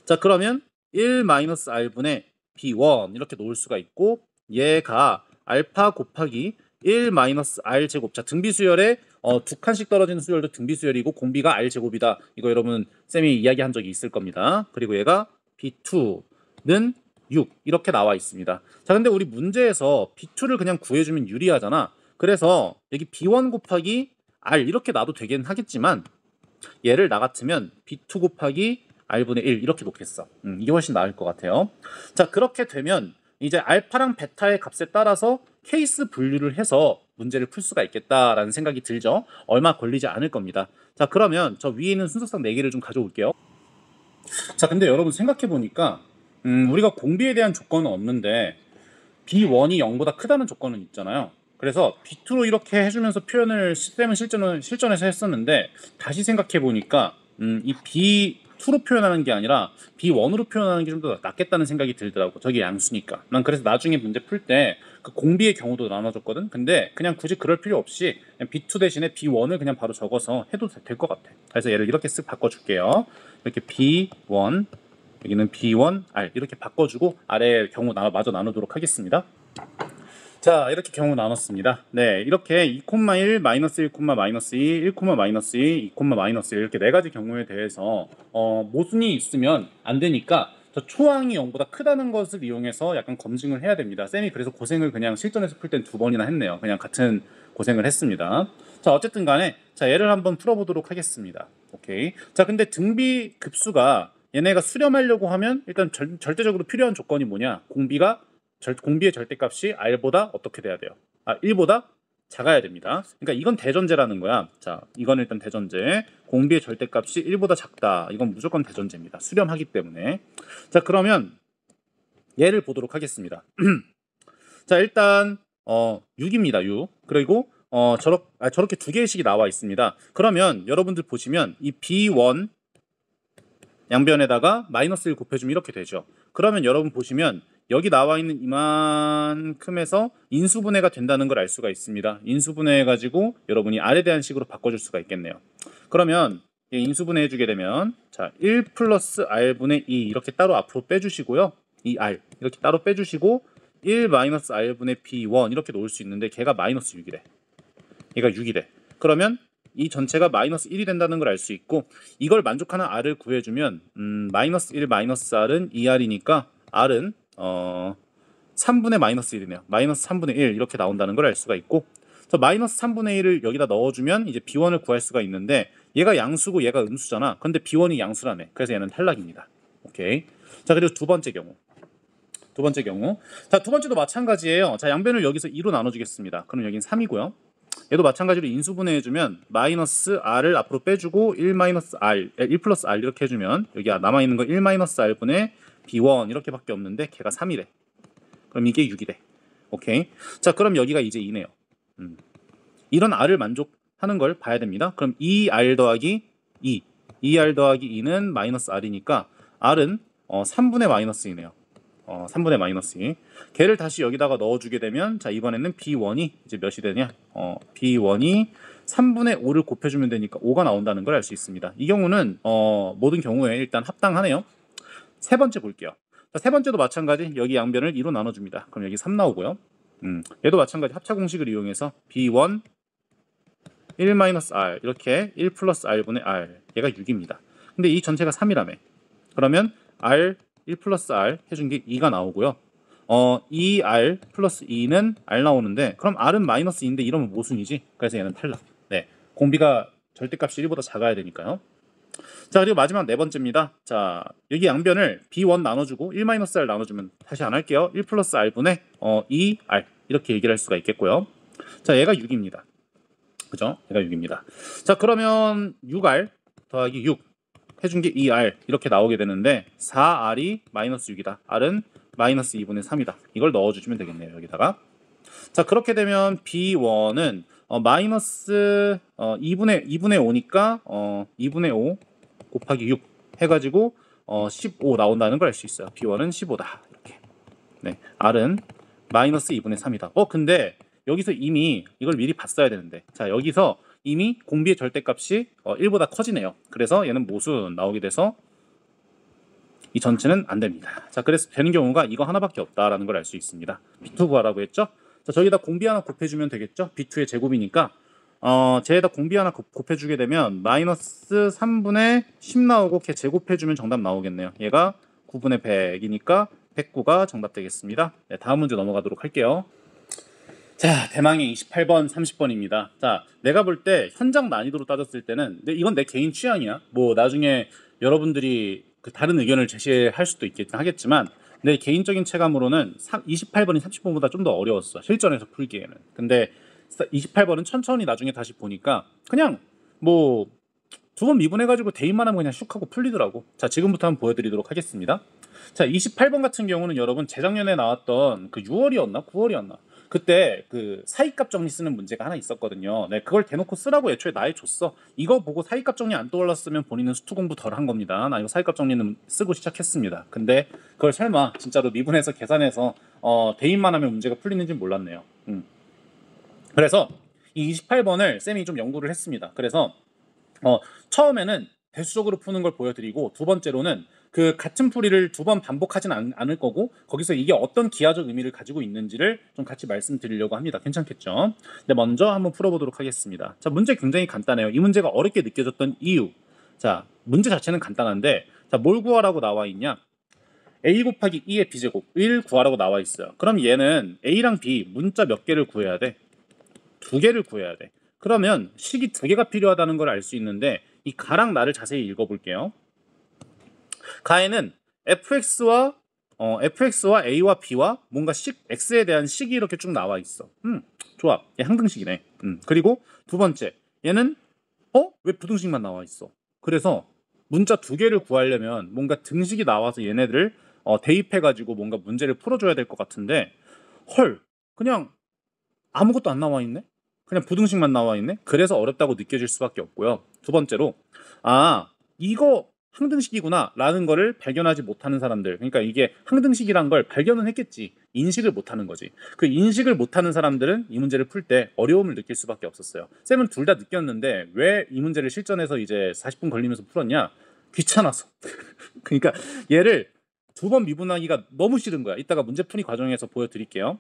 자, 그러면 1 마이너스 r분의 b1 이렇게 놓을 수가 있고 얘가 알파 곱하기 1 마이너스 r 제곱. 자, 등비수열에 2칸씩 떨어지는 수열도 등비수열이고 공비가 r 제곱이다. 이거 여러분 쌤이 이야기한 적이 있을 겁니다. 그리고 얘가 b2는 6 이렇게 나와 있습니다. 자, 근데 우리 문제에서 b2를 그냥 구해주면 유리하잖아. 그래서 여기 b1 곱하기 r 이렇게 놔도 되긴 하겠지만 얘를 나 같으면 b2 곱하기 r분의 1 이렇게 놓겠어. 이게 훨씬 나을 것 같아요. 자, 그렇게 되면 이제 알파랑 베타의 값에 따라서 케이스 분류를 해서 문제를 풀 수가 있겠다라는 생각이 들죠. 얼마 걸리지 않을 겁니다. 자, 그러면 저 위에 있는 순서상 4개를 좀 가져올게요. 자, 근데 여러분 생각해 보니까 우리가 공비에 대한 조건은 없는데 B1이 0보다 크다는 조건은 있잖아요. 그래서 B2로 이렇게 해주면서 표현을 쌤은 실전에서 했었는데 다시 생각해 보니까 이 B2로 표현하는 게 아니라 B1으로 표현하는 게 좀 더 낫겠다는 생각이 들더라고. 저게 양수니까. 난 그래서 나중에 문제 풀 때 그 공비의 경우도 나눠줬거든. 근데 그냥 굳이 그럴 필요 없이 그냥 B2 대신에 B1을 그냥 바로 적어서 해도 될 것 같아. 그래서 얘를 이렇게 쓱 바꿔줄게요. 이렇게 B1, 여기는 B1R 이렇게 바꿔주고 아래 경우 마저 나누도록 하겠습니다. 자, 이렇게 경우 나눴습니다. 네, 이렇게 2,1, 마이너스 1, 마이너스 2, 1, 마이너스 2, 2, 마이너스 1 이렇게 네 가지 경우에 대해서 모순이 있으면 안 되니까 저 초항이 0보다 크다는 것을 이용해서 약간 검증을 해야 됩니다. 쌤이 그래서 고생을 그냥 실전에서 풀 땐 2번이나 했네요. 그냥 같은 고생을 했습니다. 자, 어쨌든 간에 자, 얘를 한번 풀어보도록 하겠습니다. 오케이. 자, 근데 등비 급수가 얘네가 수렴하려고 하면 일단 절대적으로 필요한 조건이 뭐냐? 공비의 절대값이 r보다 어떻게 돼야 돼요? 1보다 작아야 됩니다. 그러니까 이건 대전제라는 거야. 자, 이건 일단 대전제. 공비의 절대값이 1보다 작다. 이건 무조건 대전제입니다. 수렴하기 때문에. 자, 그러면 얘를 보도록 하겠습니다. 자, 일단 6입니다. 6. 그리고 저렇게 두 개씩이 나와 있습니다. 그러면 여러분들 보시면 이 B1 양변에다가 마이너스 1 곱해주면 이렇게 되죠. 그러면 여러분 보시면 여기 나와 있는 이만큼에서 인수분해가 된다는 걸 알 수가 있습니다. 인수분해 해가지고 여러분이 R에 대한 식으로 바꿔줄 수가 있겠네요. 그러면 인수분해 해주게 되면 자, 1 플러스 R분의 2 이렇게 따로 앞으로 빼주시고요. 이 R 이렇게 따로 빼주시고 1 마이너스 R분의 B1 이렇게 놓을 수 있는데 걔가 마이너스 6이래. 얘가 6이래. 그러면 이 전체가 마이너스 1이 된다는 걸 알 수 있고 이걸 만족하는 R을 구해주면 마이너스 1 마이너스 R은 2R이니까 R은 3분의 마이너스 1이네요. 마이너스 3분의 1 이렇게 나온다는 걸 알 수가 있고 그래서 마이너스 3분의 1을 여기다 넣어주면 이제 B1을 구할 수가 있는데 얘가 양수고 얘가 음수잖아. 근데 B1이 양수라네. 그래서 얘는 탈락입니다. 오케이. 자, 그리고 두 번째 경우. 자, 두 번째도 마찬가지예요. 자, 양변을 여기서 2로 나눠주겠습니다. 그럼 여긴 3이고요. 얘도 마찬가지로 인수분해 해주면 마이너스 R을 앞으로 빼주고 1 마이너스 R, 1 플러스 R 이렇게 해주면 여기 남아있는 거 1 마이너스 R분의 B1 이렇게밖에 없는데 걔가 3이래. 그럼 이게 6이래. 오케이. 자, 그럼 여기가 이제 2네요. 이런 R을 만족하는 걸 봐야 됩니다. 그럼 2R 더하기 2. 2R 더하기 2는 마이너스 R이니까 R은 3분의 마이너스 2네요. 3분의 마이너스 2. 걔를 다시 여기다가 넣어주게 되면 자, 이번에는 B1이 이제 몇이 되냐? B1이 3분의 5를 곱해주면 되니까 5가 나온다는 걸 알 수 있습니다. 이 경우는 모든 경우에 일단 합당하네요. 세 번째 볼게요. 자, 세 번째도 마찬가지 여기 양변을 2로 나눠줍니다. 그럼 여기 3 나오고요. 얘도 마찬가지 합차 공식을 이용해서 B1 1-R 이렇게 1 플러스 R분의 R 얘가 6입니다. 근데 이 전체가 3이라며. 그러면 R 1 플러스 R 해준 게 2가 나오고요. 2R 플러스 2는 R 나오는데 그럼 R은 마이너스 2인데 이러면 모순이지. 그래서 얘는 탈락. 네, 공비가 절대값이 1보다 작아야 되니까요. 자, 그리고 마지막 네 번째입니다. 자, 여기 양변을 B1 나눠주고 1-R 나눠주면 다시 안 할게요. 1 플러스 R분의 2R 이렇게 얘기를 할 수가 있겠고요. 자, 얘가 6입니다. 그죠? 얘가 6입니다. 자, 그러면 6R 더하기 6 해준 게 2R 이렇게 나오게 되는데 4R이 마이너스 6이다. R은 마이너스 2분의 3이다. 이걸 넣어주시면 되겠네요. 여기다가. 자, 그렇게 되면 B1은 마이너스 2분의 5니까 2분의 5 곱하기 6 해가지고 15 나온다는 걸 알 수 있어요. B1은 15다. 이렇게. 네, R은 마이너스 2분의 3이다. 근데 여기서 이미 이걸 미리 봤어야 되는데 자, 여기서 이미 공비의 절대값이 1보다 커지네요. 그래서 얘는 모순 나오게 돼서 이 전체는 안 됩니다. 자, 그래서 되는 경우가 이거 하나밖에 없다라는 걸 알 수 있습니다. B2 구하라고 했죠? 자, 저기다 공비 하나 곱해주면 되겠죠? B2의 제곱이니까 쟤에다 공비 하나 곱해주게 되면 마이너스 3분의 10 나오고 걔 제곱해주면 정답 나오겠네요. 얘가 9분의 100이니까 109가 정답 되겠습니다. 네, 다음 문제 넘어가도록 할게요. 자, 대망의 28번, 30번입니다. 자, 내가 볼 때 현장 난이도로 따졌을 때는 이건 내 개인 취향이야. 뭐 나중에 여러분들이 그 다른 의견을 제시할 수도 하겠지만 내 개인적인 체감으로는 28번이 30번보다 좀 더 어려웠어. 실전에서 풀기에는. 근데 28번은 천천히 나중에 다시 보니까 그냥 뭐 두 번 미분해가지고 대입만 하면 그냥 슉 하고 풀리더라고. 자, 지금부터 한번 보여드리도록 하겠습니다. 자, 28번 같은 경우는 여러분 재작년에 나왔던 그 6월이었나? 9월이었나? 그때 그 사이값 정리 쓰는 문제가 하나 있었거든요. 네, 그걸 대놓고 쓰라고 애초에 나에 줬어. 이거 보고 사이값 정리 안 떠올랐으면 본인은 수투 공부 덜 한 겁니다. 나 이거 사이값 정리는 쓰고 시작했습니다. 근데 그걸 설마 진짜로 미분해서 계산해서 대입만 하면 문제가 풀리는지 몰랐네요. 그래서 이 28번을 쌤이 좀 연구를 했습니다. 그래서 처음에는 대수적으로 푸는 걸 보여드리고, 두 번째로는 그 같은 풀이를 두 번 반복하진 않을 거고, 거기서 이게 어떤 기하적 의미를 가지고 있는지를 좀 같이 말씀드리려고 합니다. 괜찮겠죠? 네, 먼저 한번 풀어보도록 하겠습니다. 자, 문제 굉장히 간단해요. 이 문제가 어렵게 느껴졌던 이유. 자, 문제 자체는 간단한데, 자, 뭘 구하라고 나와 있냐? a 곱하기 2의 b제곱을 구하라고 나와 있어요. 그럼 얘는 a랑 b 문자 몇 개를 구해야 돼? 두 개를 구해야 돼. 그러면 식이 두 개가 필요하다는 걸 알 수 있는데, 이 가랑 나를 자세히 읽어볼게요. 가에는 fx와 a와 b와 뭔가 식 x에 대한 식이 이렇게 쭉 나와 있어. 좋아. 얘 항등식이네. 그리고 두 번째, 얘는 왜 부등식만 나와 있어? 그래서 문자 두 개를 구하려면 뭔가 등식이 나와서 얘네들을 대입해가지고 뭔가 문제를 풀어줘야 될 것 같은데, 헐, 그냥 아무것도 안 나와 있네? 그냥 부등식만 나와 있네? 그래서 어렵다고 느껴질 수밖에 없고요. 두 번째로, 이거 항등식이구나 라는 거를 발견하지 못하는 사람들, 그러니까 이게 항등식이란 걸 발견은 했겠지, 인식을 못하는 거지. 그 인식을 못하는 사람들은 이 문제를 풀 때 어려움을 느낄 수밖에 없었어요. 쌤은 둘 다 느꼈는데 왜 이 문제를 실전에서 이제 40분 걸리면서 풀었냐? 귀찮아서. 그러니까 얘를 두 번 미분하기가 너무 싫은 거야. 이따가 문제 풀이 과정에서 보여드릴게요.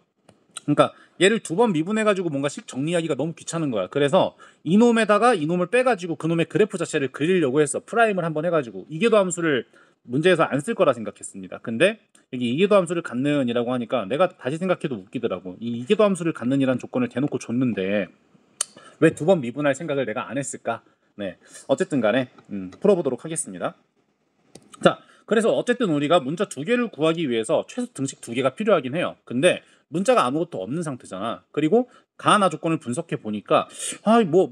그러니까 얘를 두 번 미분해가지고 뭔가 식 정리하기가 너무 귀찮은 거야. 그래서 이놈에다가 이놈을 빼가지고 그놈의 그래프 자체를 그리려고 했어. 프라임을 한번 해가지고 이계도 함수를 문제에서 안 쓸 거라 생각했습니다. 근데 여기 이계도 함수를 갖는이라고 하니까 내가 다시 생각해도 웃기더라고. 이 이계도 함수를 갖는이라는 조건을 대놓고 줬는데 왜 두 번 미분할 생각을 내가 안 했을까? 네, 어쨌든 간에 풀어보도록 하겠습니다. 자, 그래서 어쨌든 우리가 문자 두 개를 구하기 위해서 최소 등식 두 개가 필요하긴 해요. 근데 문자가 아무것도 없는 상태잖아. 그리고 가하나 조건을 분석해 보니까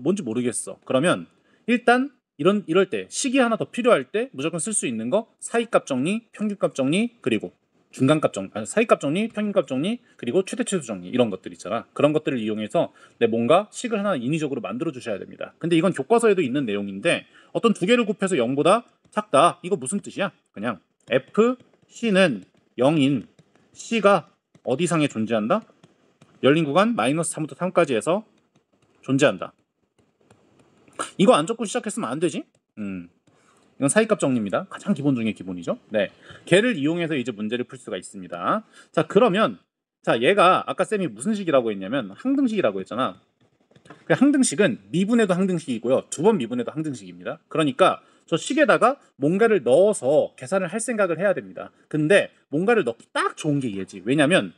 뭔지 모르겠어. 그러면 일단 이럴 때 식이 하나 더 필요할 때 무조건 쓸 수 있는 거, 사이값 정리, 평균값 정리, 그리고 중간값 정리, 사이값 정리, 평균값 정리, 그리고 최대 최소 정리, 이런 것들 있잖아. 그런 것들을 이용해서 뭔가 식을 하나 인위적으로 만들어 주셔야 됩니다. 근데 이건 교과서에도 있는 내용인데, 어떤 두 개를 곱해서 0보다 작다, 이거 무슨 뜻이야? 그냥 f c는 0인 c가 어디 상에 존재한다? 열린 구간 -3부터 3까지 해서 존재한다. 이거 안 적고 시작했으면 안 되지? 이건 사이값 정리입니다. 가장 기본 중에 기본이죠. 네, 걔를 이용해서 이제 문제를 풀 수가 있습니다. 자, 그러면 얘가 아까 쌤이 무슨 식이라고 했냐면 항등식이라고 했잖아. 그 항등식은 미분해도 항등식이고요, 두 번 미분해도 항등식입니다. 그러니까 저 식에다가 뭔가를 넣어서 계산을 할 생각을 해야 됩니다. 근데 뭔가를 넣기 딱 좋은 게 얘지. 왜냐면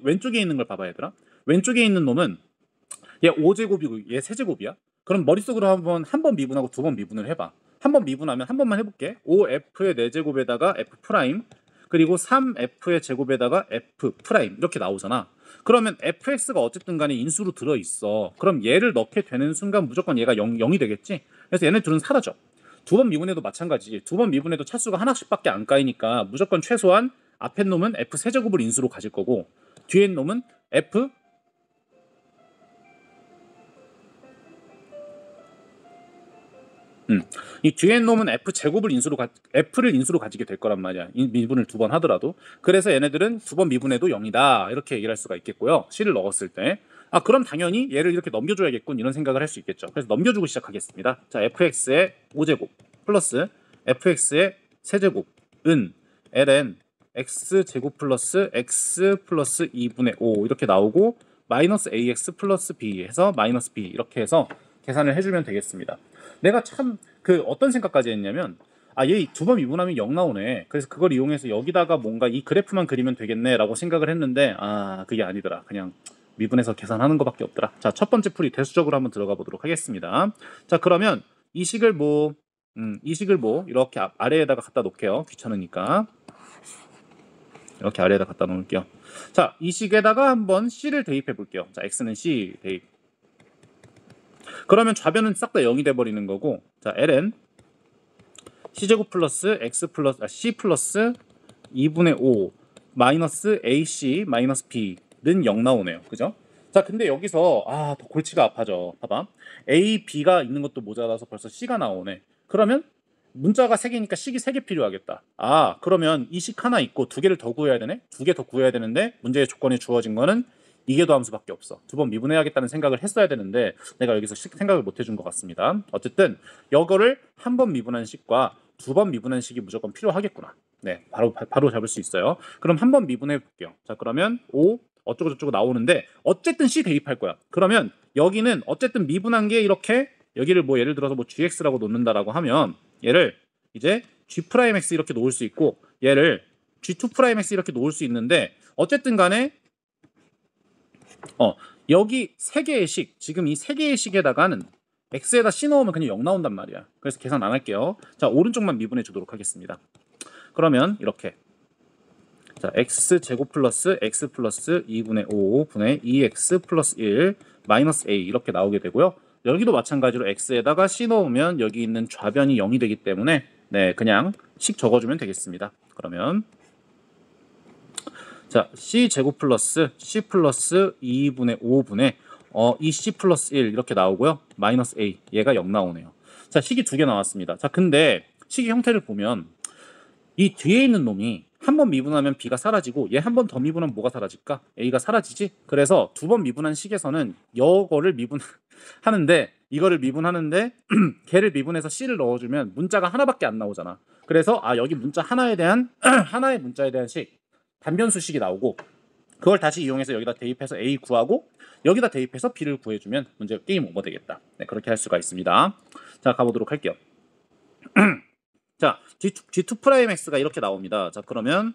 왼쪽에 있는 걸 봐봐 얘들아. 왼쪽에 있는 놈은 얘 5제곱이고 얘 세제곱이야. 그럼 머릿속으로 한 번 미분하고 두 번 미분을 해봐. 한 번 미분하면 한 번만 해볼게. 5f의 4제곱에다가 f 프라임, 그리고 3f의 제곱에다가 f 프라임, 이렇게 나오잖아. 그러면 fx가 어쨌든 간에 인수로 들어있어. 그럼 얘를 넣게 되는 순간 무조건 얘가 0이 되겠지. 그래서 얘네 둘은 사라져. 두 번 미분해도 마찬가지지. 두 번 미분해도 차수가 하나씩밖에 안 까이니까 무조건 최소한 앞에 놈은 f 세제곱을 인수로 가질 거고, 뒤에 놈은 f 이 뒤에 놈은 f를 인수로 가지게 될 거란 말이야. 이 미분을 두 번 하더라도. 그래서 얘네들은 두 번 미분해도 0이다, 이렇게 얘기를 할 수가 있겠고요. c를 넣었을 때. 그럼 당연히 얘를 이렇게 넘겨줘야겠군, 이런 생각을 할 수 있겠죠. 그래서 넘겨주고 시작하겠습니다. 자, fx의 5제곱 플러스 fx의 세제곱은 ln x제곱 플러스 x 플러스 2분의 5 이렇게 나오고, 마이너스 ax 플러스 b 해서 마이너스 b, 이렇게 해서 계산을 해주면 되겠습니다. 내가 참 어떤 생각까지 했냐면, 얘 두 번 미분하면 0 나오네. 그래서 그걸 이용해서 여기다가 뭔가 이 그래프만 그리면 되겠네 라고 생각을 했는데, 그게 아니더라. 그냥 미분해서 계산하는 것밖에 없더라. 자, 첫 번째 풀이 대수적으로 한번 들어가 보도록 하겠습니다. 자, 그러면 이 식을 이렇게 아래에다가 갖다 놓을게요. 귀찮으니까 이렇게 아래에다 갖다 놓을게요. 자, 이 식에다가 한번 c를 대입해 볼게요. 자, x는 c 대입. 그러면 좌변은 싹 다 0이 돼버리는 거고, 자, ln c제곱 플러스 c 플러스 2분의 5 마이너스 ac 마이너스 b는 0 나오네요. 그죠? 자, 근데 여기서 더 골치가 아파져. 봐봐. A, B가 있는 것도 모자라서 벌써 C가 나오네. 그러면 문자가 3개니까 식이 3개 필요하겠다. 그러면 이 식 하나 있고 2개를 더 구해야 되네? 2개 더 구해야 되는데 문제의 조건에 주어진 거는 이계도 함수밖에 없어. 2번 미분해야겠다는 생각을 했어야 되는데 내가 여기서 생각을 못 해준 것 같습니다. 어쨌든 이거를 한 번 미분한 식과 2번 미분한 식이 무조건 필요하겠구나. 네, 바로 잡을 수 있어요. 그럼 한 번 미분해 볼게요. 자, 그러면 5 어쩌고 저쩌고 나오는데 어쨌든 C 대입할 거야. 그러면 여기는 어쨌든 미분한 게 이렇게 여기를 뭐 예를 들어서 뭐 gx라고 놓는다라고 하면 얘를 이제 g'x 이렇게 놓을 수 있고 얘를 g2'x 이렇게 놓을 수 있는데 어쨌든 간에 여기 3개의 식, 지금 이 3개의 식에다가는 x에다 c 넣으면 그냥 0 나온단 말이야. 그래서 계산 안 할게요. 자, 오른쪽만 미분해 주도록 하겠습니다. 그러면 이렇게 자, x제곱 플러스 x 플러스 2분의 5분의 2x 플러스 1 마이너스 a 이렇게 나오게 되고요. 여기도 마찬가지로 x에다가 c 넣으면 여기 있는 좌변이 0이 되기 때문에 네, 그냥 식 적어주면 되겠습니다. 그러면 자, c 제곱 플러스 c 플러스 2분의 5분의 2c 플러스 1 이렇게 나오고요. 마이너스 a 얘가 0 나오네요. 자, 식이 2개 나왔습니다. 자, 근데 식의 형태를 보면 이 뒤에 있는 놈이 한 번 미분하면 b가 사라지고 얘 한 번 더 미분하면 뭐가 사라질까? a가 사라지지? 그래서 2번 미분한 식에서는 이거를 미분하는데 이거를 미분하는데 걔를 미분해서 c를 넣어주면 문자가 하나밖에 안 나오잖아. 그래서 여기 문자 하나에 대한 하나의 문자에 대한 식 단변수식이 나오고 그걸 다시 이용해서 여기다 대입해서 a 구하고 여기다 대입해서 b를 구해주면 문제 게임 오버 되겠다. 네, 그렇게 할 수가 있습니다. 자, 가보도록 할게요. 자, G2'X가 이렇게 나옵니다. 자, 그러면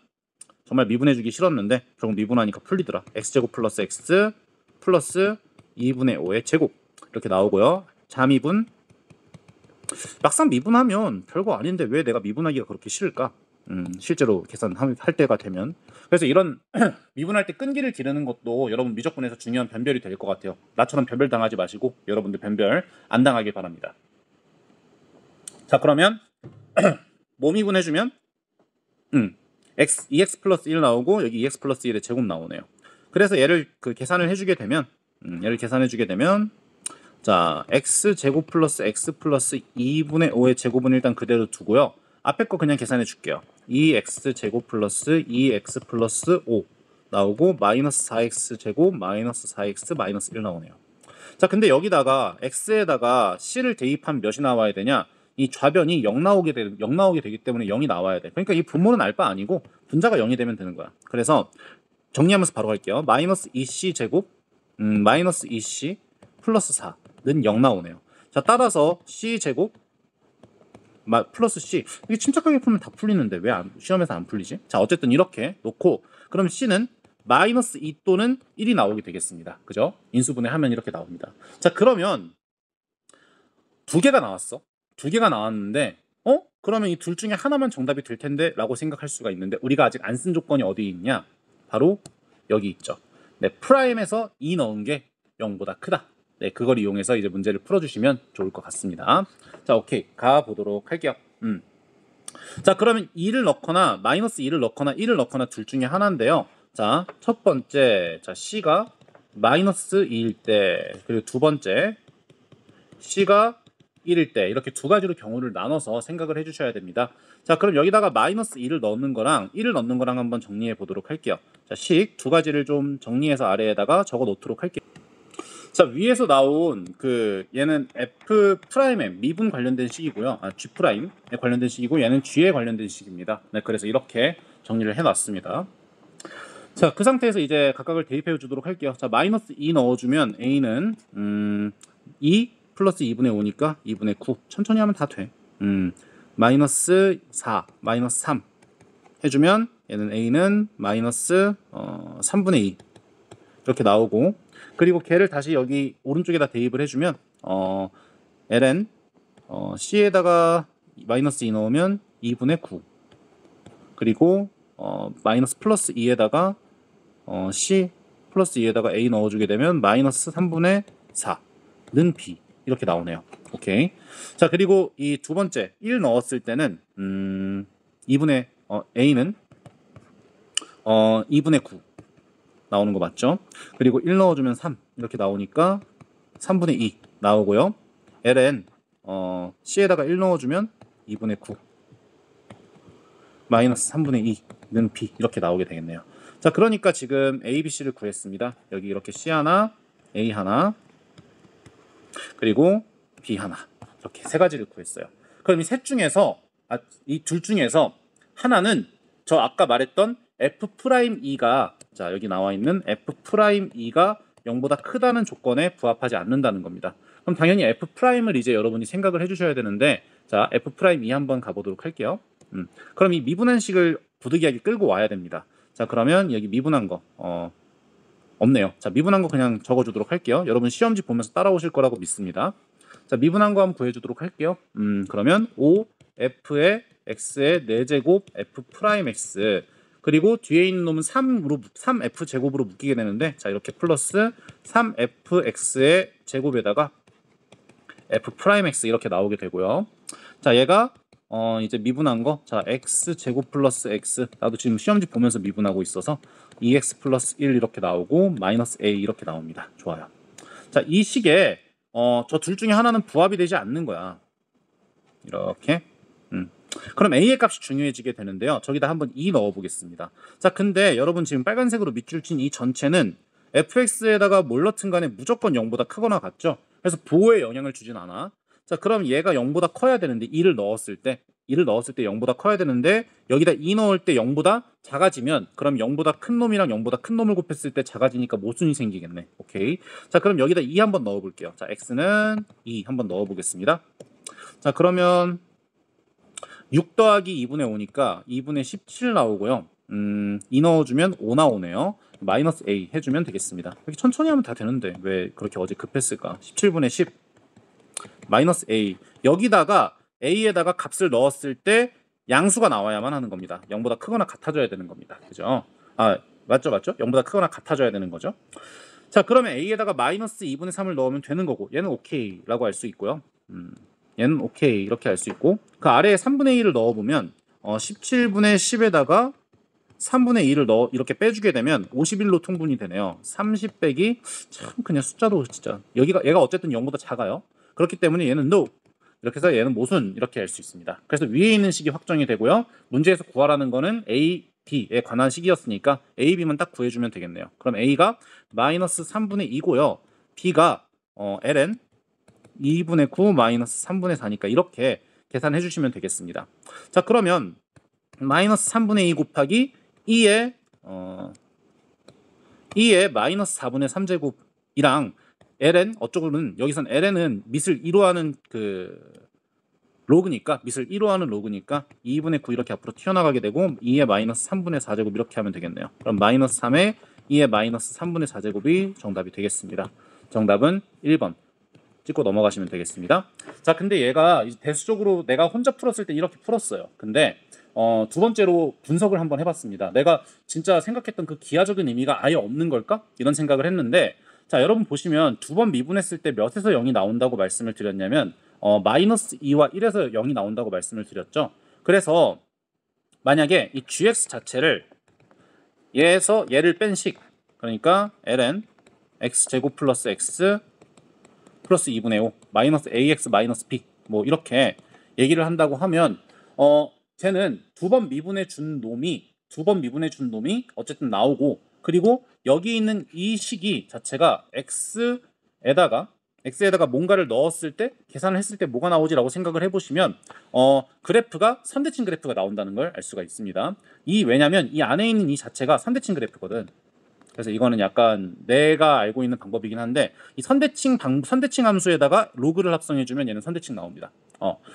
정말 미분해주기 싫었는데 결국 미분하니까 풀리더라. X제곱 플러스 X 플러스 2분의 5의 제곱 이렇게 나오고요. 자미분 막상 미분하면 별거 아닌데 왜 내가 미분하기가 그렇게 싫을까? 실제로 계산할 때가 되면 그래서 이런 미분할 때 끈기를 기르는 것도 여러분 미적분에서 중요한 변별이 될 것 같아요. 나처럼 변별 당하지 마시고 여러분들 변별 안 당하길 바랍니다. 자, 그러면 뭐 미분해주면 2x 플러스 1 나오고 여기 2x 플러스 1의 제곱 나오네요. 그래서 얘를 계산을 해주게 되면 자, x 제곱 플러스 x 플러스 2분의 5의 제곱은 일단 그대로 두고요. 앞에 거 그냥 계산해 줄게요. 2x 제곱 플러스 2x 플러스 5 나오고 마이너스 4x 제곱 마이너스 4x 마이너스 1 나오네요. 자, 근데 여기다가 x에다가 c를 대입하면 몇이 나와야 되냐? 이 좌변이 0 나오게 되기 때문에 0이 나와야 돼. 그러니까 이 분모는 알 바 아니고 분자가 0이 되면 되는 거야. 그래서 정리하면서 바로 갈게요. 마이너스 2c 제곱 마이너스 2c 플러스 4는 0 나오네요. 자, 따라서 c 제곱 플러스 c 이게 침착하게 풀면 다 풀리는데 왜 시험에서 안 풀리지? 자, 어쨌든 이렇게 놓고 그럼 c는 마이너스 2 또는 1이 나오게 되겠습니다. 그죠? 인수분해 하면 이렇게 나옵니다. 자, 그러면 2개가 나왔어. 2개가 나왔는데 그러면 이 둘 중에 하나만 정답이 될 텐데 라고 생각할 수가 있는데 우리가 아직 안 쓴 조건이 어디 있냐? 바로 여기 있죠. 네, 프라임에서 2 넣은 게 0보다 크다. 네, 그걸 이용해서 이제 문제를 풀어주시면 좋을 것 같습니다. 자, 오케이. 가보도록 할게요. 자, 그러면 2를 넣거나 마이너스 2를 넣거나 1을 넣거나 둘 중에 하나인데요. 자, 첫 번째 자 C가 마이너스 2일 때 그리고 두 번째 C가 1일 때 이렇게 두 가지로 경우를 나눠서 생각을 해주셔야 됩니다. 자, 그럼 여기다가 마이너스 2를 넣는 거랑 1을 넣는 거랑 한번 정리해 보도록 할게요. 자, 식 두 가지를 좀 정리해서 아래에다가 적어 놓도록 할게요. 자, 위에서 나온 얘는 F'의 미분 관련된 식이고요. G'에 관련된 식이고 얘는 G에 관련된 식입니다. 네, 그래서 이렇게 정리를 해놨습니다. 자, 그 상태에서 이제 각각을 대입해 주도록 할게요. 자, 마이너스 2 넣어주면 A는 2 플러스 2분의 5니까 2분의 9 천천히 하면 다 돼. 마이너스 4 마이너스 3 해주면 얘는 A는 마이너스 3분의 2 이렇게 나오고 그리고 걔를 다시 여기 오른쪽에다 대입을 해주면 ln C에다가 마이너스 2 넣으면 2분의 9 그리고 마이너스 플러스 2에다가 C 플러스 2에다가 A 넣어주게 되면 마이너스 3분의 4는 B 이렇게 나오네요. 오케이. 자, 그리고 이 두 번째 1 넣었을 때는 A는 2분의 9 나오는 거 맞죠? 그리고 1 넣어주면 3 이렇게 나오니까 3분의 2 나오고요. ln c에다가 1 넣어주면 2분의 9 마이너스 3분의 2는 b 이렇게 나오게 되겠네요. 자, 그러니까 지금 a, b, c를 구했습니다. 여기 이렇게 c 하나, a 하나, 그리고 b 하나 이렇게 세 가지를 구했어요. 그럼 이 셋 중에서 이 둘 중에서 하나는 저 아까 말했던 f'2가 자 여기 나와 있는 f'2가 0보다 크다는 조건에 부합하지 않는다는 겁니다. 그럼 당연히 f'을 이제 여러분이 생각을 해주셔야 되는데 자 f'2 한번 가보도록 할게요. 그럼 이 미분한식을 부득이하게 끌고 와야 됩니다. 자 그러면 여기 미분한 거 없네요. 자 미분한 거 그냥 적어주도록 할게요. 여러분 시험지 보면서 따라오실 거라고 믿습니다. 자 미분한 거 한번 구해주도록 할게요. 그러면 5f의 x의 4제곱 f'x 그리고 뒤에 있는 놈은 3f 제곱으로 묶이게 되는데 자 이렇게 플러스 3fx의 제곱에다가 f'x 이렇게 나오게 되고요. 자 얘가 이제 미분한 거 자 x 제곱 플러스 x 나도 지금 시험지 보면서 미분하고 있어서 2x 플러스 1 이렇게 나오고 마이너스 a 이렇게 나옵니다. 좋아요. 자 이 식에 저 둘 중에 하나는 부합이 되지 않는 거야. 이렇게 그럼 a의 값이 중요해지게 되는데요. 저기다 한번 2 넣어 보겠습니다. 자 근데 여러분 지금 빨간색으로 밑줄 친 이 전체는 fx에다가 뭘 넣든 간에 무조건 0보다 크거나 같죠. 그래서 보호에 영향을 주진 않아. 자 그럼 얘가 0보다 커야 되는데 2를 넣었을 때 0보다 커야 되는데 여기다 2 넣을 때 0보다 작아지면 그럼 0보다 큰 놈이랑 0보다 큰 놈을 곱했을 때 작아지니까 모순이 생기겠네. 오케이. 자 그럼 여기다 2 한번 넣어 볼게요. 자 x는 2 한번 넣어 보겠습니다. 자 그러면 6 더하기 2분의 5니까 2분의 17 나오고요. 2 넣어주면 5 나오네요. 마이너스 a 해주면 되겠습니다. 이렇게 천천히 하면 다 되는데 왜 그렇게 어제 급했을까? 17분의 10 마이너스 a 여기다가 a에다가 값을 넣었을 때 양수가 나와야만 하는 겁니다. 0보다 크거나 같아져야 되는 겁니다. 그죠? 맞죠? 0보다 크거나 같아져야 되는 거죠. 자 그러면 a에다가 마이너스 2분의 3을 넣으면 되는 거고 얘는 오케이 라고 할 수 있고요. 얘는 오케이 이렇게 할 수 있고 그 아래에 3분의 2를 넣어보면 17분의 10에다가 3분의 2를 이렇게 빼주게 되면 51로 통분이 되네요. 30 빼기 참 그냥 숫자도 진짜 얘가 어쨌든 0보다 작아요. 그렇기 때문에 얘는 no 이렇게 해서 얘는 모순 이렇게 할 수 있습니다. 그래서 위에 있는 식이 확정이 되고요. 문제에서 구하라는 거는 A, B에 관한 식이었으니까 A, B만 딱 구해주면 되겠네요. 그럼 A가 마이너스 3분의 2고요. B가 ln 2분의 9 마이너스 3분의 4니까 이렇게 계산해 주시면 되겠습니다. 자 그러면 마이너스 3분의 2 곱하기 2의 마이너스 4분의 3제곱이랑 ln 어쩌고는 여기선 ln은 밑을 1로 하는 로그니까 2분의 9 이렇게 앞으로 튀어나가게 되고 2의 마이너스 3분의 4제곱 이렇게 하면 되겠네요. 그럼 마이너스 3의 2의 마이너스 3분의 4제곱이 정답이 되겠습니다. 정답은 1번 찍고 넘어가시면 되겠습니다. 자 근데 얘가 대수적으로 내가 혼자 풀었을 때 이렇게 풀었어요. 근데 두 번째로 분석을 한번 해봤습니다. 내가 진짜 생각했던 그 기하적인 의미가 아예 없는 걸까? 이런 생각을 했는데 자 여러분 보시면 두 번 미분했을 때 몇에서 0이 나온다고 말씀을 드렸냐면 마이너스 2와 1에서 0이 나온다고 말씀을 드렸죠. 그래서 만약에 이 gx 자체를 얘를 뺀 식 그러니까 ln x제곱 플러스 x 플러스 2분의 5 마이너스 ax 마이너스 b 뭐 이렇게 얘기를 한다고 하면 쟤는 두 번 미분해 준 놈이 어쨌든 나오고 그리고 여기 있는 이 식이 자체가 x에다가 뭔가를 넣었을 때 계산을 했을 때 뭐가 나오지라고 생각을 해보시면 그래프가 선대칭 그래프가 나온다는 걸 알 수가 있습니다. 왜냐면 이 안에 있는 이 자체가 선대칭 그래프거든. 그래서 이거는 약간 내가 알고 있는 방법이긴 한데 이 선대칭 함수에다가 로그를 합성해주면 얘는 선대칭 나옵니다.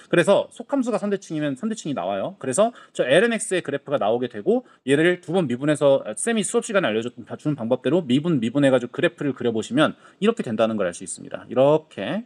그래서 속함수가 선대칭이면 선대칭이 나와요. 그래서 저 lnx의 그래프가 나오게 되고 얘를 두 번 미분해서 쌤이 수업 시간에 알려준 방법대로 미분해가지고 그래프를 그려보시면 이렇게 된다는 걸 알 수 있습니다. 이렇게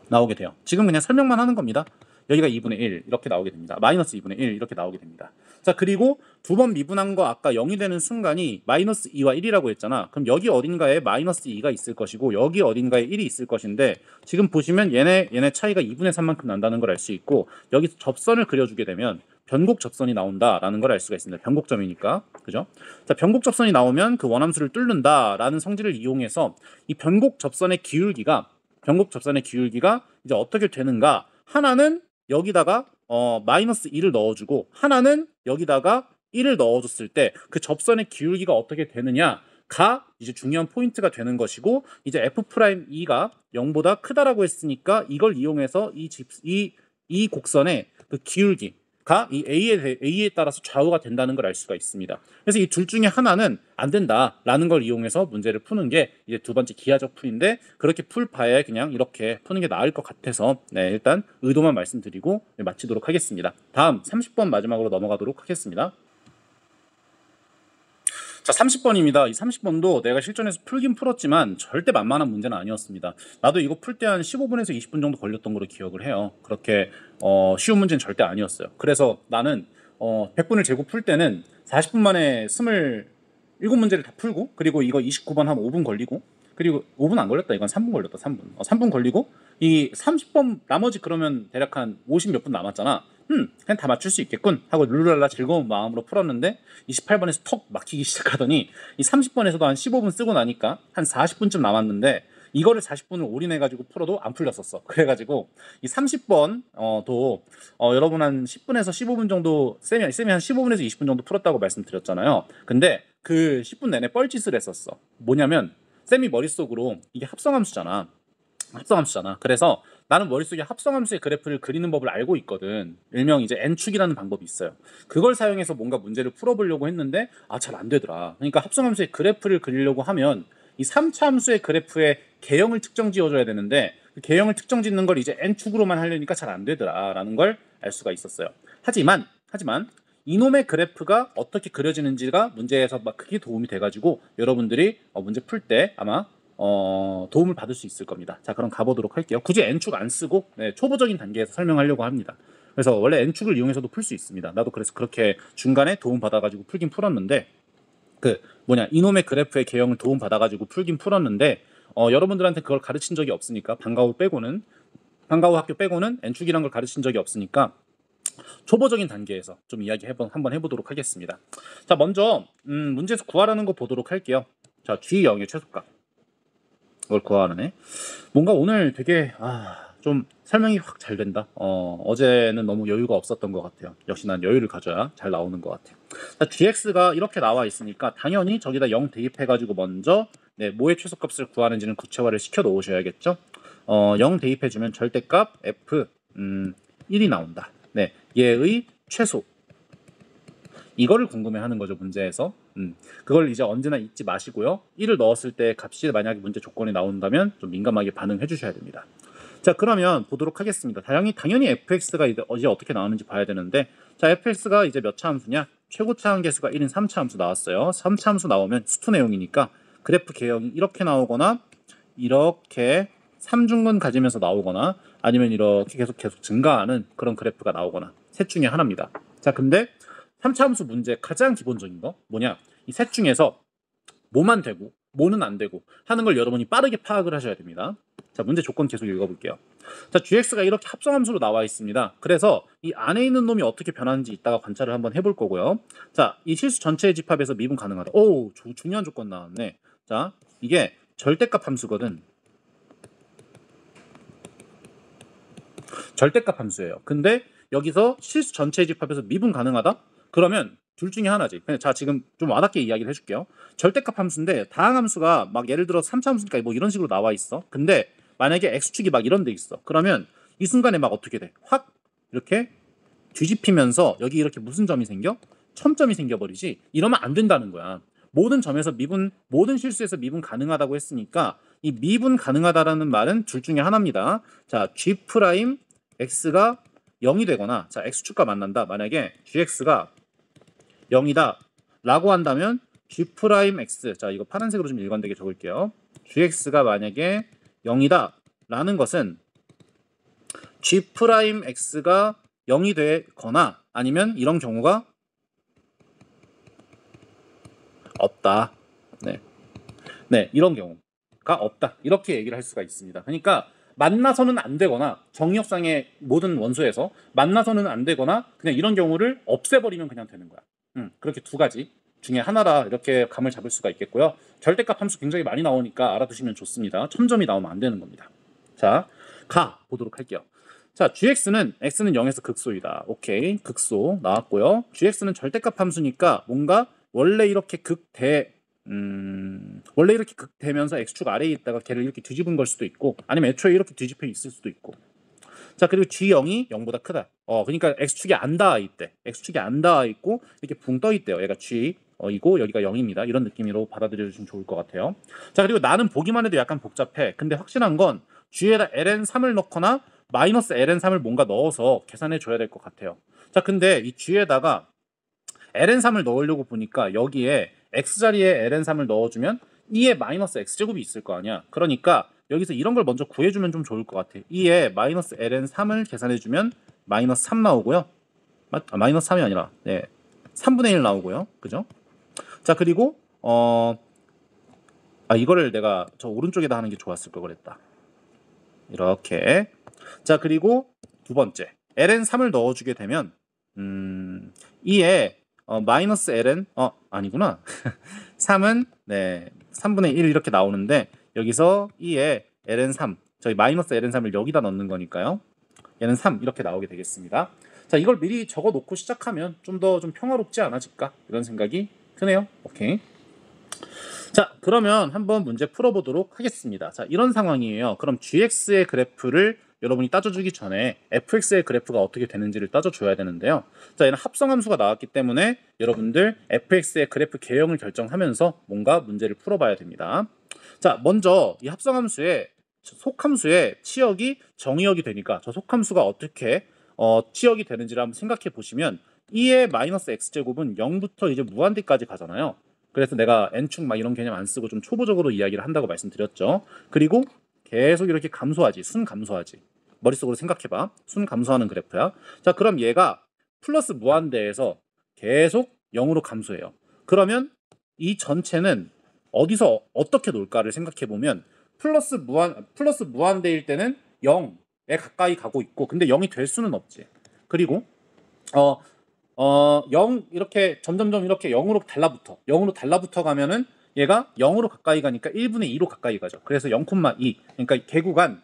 나오게 돼요. 지금 그냥 설명만 하는 겁니다. 여기가 2분의 1 이렇게 나오게 됩니다. 마이너스 2분의 1 이렇게 나오게 됩니다. 자 그리고 두 번 미분한 거 아까 0이 되는 순간이 마이너스 2와 1이라고 했잖아. 그럼 여기 어딘가에 마이너스 2가 있을 것이고 여기 어딘가에 1이 있을 것인데 지금 보시면 얘네 차이가 2분의 3만큼 난다는 걸 알 수 있고 여기서 접선을 그려주게 되면 변곡 접선이 나온다라는 걸 알 수가 있습니다. 변곡점이니까. 그죠? 자, 변곡 접선이 나오면 그 원함수를 뚫는다라는 성질을 이용해서 이 변곡 접선의 기울기가 이제 어떻게 되는가? 하나는 여기다가 마이너스 2를 넣어주고 하나는 여기다가 1을 넣어줬을 때 그 접선의 기울기가 어떻게 되느냐가 이제 중요한 포인트가 되는 것이고, 이제 F'2가 0보다 크다라고 했으니까 이걸 이용해서 이 곡선의 그 기울기가 이 A에 따라서 좌우가 된다는 걸 알 수가 있습니다. 그래서 이 둘 중에 하나는 안 된다라는 걸 이용해서 문제를 푸는 게 이제 두 번째 기하적 풀인데, 그렇게 풀 바에 그냥 이렇게 푸는 게 나을 것 같아서 일단 의도만 말씀드리고 마치도록 하겠습니다. 다음 30번 마지막으로 넘어가도록 하겠습니다. 자, 30번입니다. 이 30번도 내가 실전에서 풀긴 풀었지만 절대 만만한 문제는 아니었습니다. 나도 이거 풀 때 한 15분에서 20분 정도 걸렸던 걸로 기억을 해요. 그렇게 쉬운 문제는 절대 아니었어요. 그래서 나는 100분을 재고 풀 때는 40분 만에 27문제를 다 풀고, 그리고 이거 29번 한 5분 걸리고, 그리고 5분 안 걸렸다. 이건 3분 걸렸다. 3분. 3분 걸리고, 이 30번 나머지 그러면 대략 한 50 몇 분 남았잖아. 그냥 다 맞출 수 있겠군 하고 룰랄라 즐거운 마음으로 풀었는데, 28번에서 턱 막히기 시작하더니 이 30번에서도 한 15분 쓰고 나니까 한 40분쯤 남았는데, 이거를 40분을 올인해가지고 풀어도 안 풀렸었어. 그래가지고 이 30번 도 여러분 한 10분에서 15분 정도, 쌤이 한 15분에서 20분 정도 풀었다고 말씀드렸잖아요. 근데 그 10분 내내 뻘짓을 했었어. 뭐냐면 쌤이 머릿속으로 이게 합성함수잖아. 그래서 나는 머릿속에 합성함수의 그래프를 그리는 법을 알고 있거든. 일명 이제 n축이라는 방법이 있어요. 그걸 사용해서 뭔가 문제를 풀어보려고 했는데 잘 안 되더라. 그러니까 합성함수의 그래프를 그리려고 하면 이 3차 함수의 그래프의 개형을 특정 지어줘야 되는데, 그 개형을 특정 짓는 걸 이제 n축으로만 하려니까 잘 안 되더라라는 걸 알 수가 있었어요. 하지만 이놈의 그래프가 어떻게 그려지는지가 문제에서 막 크게 도움이 돼가지고 여러분들이 문제 풀 때 아마 도움을 받을 수 있을 겁니다. 자, 그럼 가보도록 할게요. 굳이 n축 안 쓰고 초보적인 단계에서 설명하려고 합니다. 그래서 원래 n축을 이용해서도 풀 수 있습니다. 나도 그래서 그렇게 중간에 도움 받아가지고 풀긴 풀었는데, 이놈의 그래프의 개형을 도움 받아가지고 풀긴 풀었는데, 여러분들한테 그걸 가르친 적이 없으니까, 방과후 학교 빼고는 n축이란 걸 가르친 적이 없으니까 초보적인 단계에서 좀 한번 해보도록 하겠습니다. 자, 먼저 문제에서 구하라는 거 보도록 할게요. 자, G0의 최소값, 그걸 구하라네. 뭔가 오늘 되게 좀 설명이 확 잘 된다. 어제는 너무 여유가 없었던 것 같아요. 역시 난 여유를 가져야 잘 나오는 것 같아요. 자, gx가 이렇게 나와 있으니까 당연히 저기다 0 대입해가지고 먼저 뭐의 최소값을 구하는지는 구체화를 시켜 놓으셔야겠죠. 0 대입해주면 절대값 f 1이 나온다. 얘의 최소, 이거를 궁금해하는 거죠, 문제에서. 그걸 이제 언제나 잊지 마시고요. 1을 넣었을 때 값이 만약에 문제 조건이 나온다면 좀 민감하게 반응해 주셔야 됩니다. 자, 그러면 보도록 하겠습니다. 당연히 fx가 이제 어떻게 나오는지 봐야 되는데, 자, fx가 이제 몇 차 함수냐? 최고차 함계수가 1인 3차 함수 나왔어요. 3차 함수 나오면 수투 내용이니까 그래프 개형이 이렇게 나오거나, 이렇게 3중근 가지면서 나오거나, 아니면 이렇게 계속 증가하는 그런 그래프가 나오거나, 셋 중에 하나입니다. 자, 근데 3차 함수 문제 가장 기본적인 거 뭐냐? 이 셋 중에서 뭐만 되고 뭐는 안 되고 하는 걸 여러분이 빠르게 파악을 하셔야 됩니다. 자, 문제 조건 계속 읽어볼게요. 자, gx가 이렇게 합성함수로 나와 있습니다. 그래서 이 안에 있는 놈이 어떻게 변하는지 이따가 관찰을 한번 해볼 거고요. 자, 이 실수 전체의 집합에서 미분 가능하다. 오, 중요한 조건 나왔네. 자, 이게 절대값 함수거든. 절대값 함수예요. 근데 여기서 실수 전체의 집합에서 미분 가능하다? 그러면 둘 중에 하나지. 자, 지금 좀 와닿게 이야기를 해줄게요. 절대값 함수인데 다항함수가 막 예를 들어 3차 함수니까 뭐 이런 식으로 나와 있어. 근데 만약에 x축이 막 이런 데 있어. 그러면 이 순간에 막 어떻게 돼? 확 이렇게 뒤집히면서 여기 이렇게 무슨 점이 생겨? 첨점이 생겨버리지. 이러면 안 된다는 거야. 모든 실수에서 미분 가능하다고 했으니까 이 미분 가능하다라는 말은 둘 중에 하나입니다. 자, g 프라임 x가 0이 되거나, 자, x축과 만난다. 만약에 gx가 0이다 라고 한다면 g 프라임 x, 자, 이거 파란색으로 좀 일관되게 적을게요. gx가 만약에 0이다 라는 것은 g 프라임 x가 0이 되거나, 아니면 이런 경우가 없다. 이런 경우가 없다. 이렇게 얘기를 할 수가 있습니다. 그러니까 만나서는 안 되거나 정의역상의 모든 원소에서 만나서는 안 되거나 그냥 이런 경우를 없애버리면 그냥 되는 거야. 그렇게 두 가지 중에 하나라 이렇게 감을 잡을 수가 있겠고요. 절대값 함수 굉장히 많이 나오니까 알아두시면 좋습니다. 첨점이 나오면 안 되는 겁니다. 자, 가 보도록 할게요. 자, gx는 x는 0에서 극소이다. 오케이, 극소 나왔고요. gx는 절대값 함수니까 뭔가 원래 이렇게 원래 이렇게 극되면서 x축 아래에 있다가 걔를 이렇게 뒤집은 걸 수도 있고 아니면 애초에 이렇게 뒤집혀 있을 수도 있고. 자, 그리고 g0이 0보다 크다. 그러니까 x축이 안 닿아 있대. x축이 안 닿아 있고 이렇게 붕 떠 있대요. 얘가 g 이고 여기가 0입니다. 이런 느낌으로 받아들여 주시면 좋을 것 같아요. 자, 그리고 나는 보기만 해도 약간 복잡해. 근데 확실한 건 g에다 ln3을 넣거나 마이너스 ln3을 뭔가 넣어서 계산해 줘야 될 것 같아요. 자, 근데 이 g에다가 ln3을 넣으려고 보니까 여기에 x자리에 ln3을 넣어주면 2에 마이너스 x제곱이 있을 거 아니야. 그러니까 여기서 이런 걸 먼저 구해주면 좀 좋을 것 같아. 2에 마이너스 ln3을 계산해주면 마이너스 3 나오고요. 마이너스 3이 아니라 3분의 1 나오고요. 그죠? 자, 그리고 이거를 내가 저 오른쪽에다 하는 게 좋았을 걸 그랬다. 이렇게. 자, 그리고 두 번째 ln3을 넣어주게 되면 2에 마이너스 ln 아니구나. 3은 3분의 1 이렇게 나오는데 여기서 2에 ln3 저희 마이너스 ln3을 여기다 넣는 거니까요. 얘는 3 이렇게 나오게 되겠습니다. 자, 이걸 미리 적어 놓고 시작하면 좀 더 좀 평화롭지 않아질까 이런 생각이 드네요. 오케이. 자, 그러면 한번 문제 풀어보도록 하겠습니다. 자, 이런 상황이에요. 그럼 gx의 그래프를 여러분이 따져주기 전에 fx의 그래프가 어떻게 되는지를 따져줘야 되는데요. 자, 얘는 합성함수가 나왔기 때문에 여러분들 fx의 그래프 개형을 결정하면서 뭔가 문제를 풀어봐야 됩니다. 자, 먼저 이 합성함수의 속함수의 치역이 정의역이 되니까 저 속함수가 어떻게 치역이 되는지를 한번 생각해 보시면 2의 마이너스 x제곱은 0부터 이제 무한대까지 가잖아요. 그래서 내가 n축 막 이런 개념 안 쓰고 좀 초보적으로 이야기를 한다고 말씀드렸죠. 그리고 계속 이렇게 감소하지. 순 감소하지. 머릿속으로 생각해봐. 순 감소하는 그래프야. 자, 그럼 얘가 플러스 무한대에서 계속 0으로 감소해요. 그러면 이 전체는 어디서 어떻게 놀까를 생각해보면 플러스 무한대일 때는 0에 가까이 가고 있고 근데 0이 될 수는 없지. 그리고 0 이렇게 점점점 이렇게 0으로 달라붙어 가면은 얘가 0으로 가까이 가니까 1분의 2로 가까이 가죠. 그래서 0,2 그러니까 개구간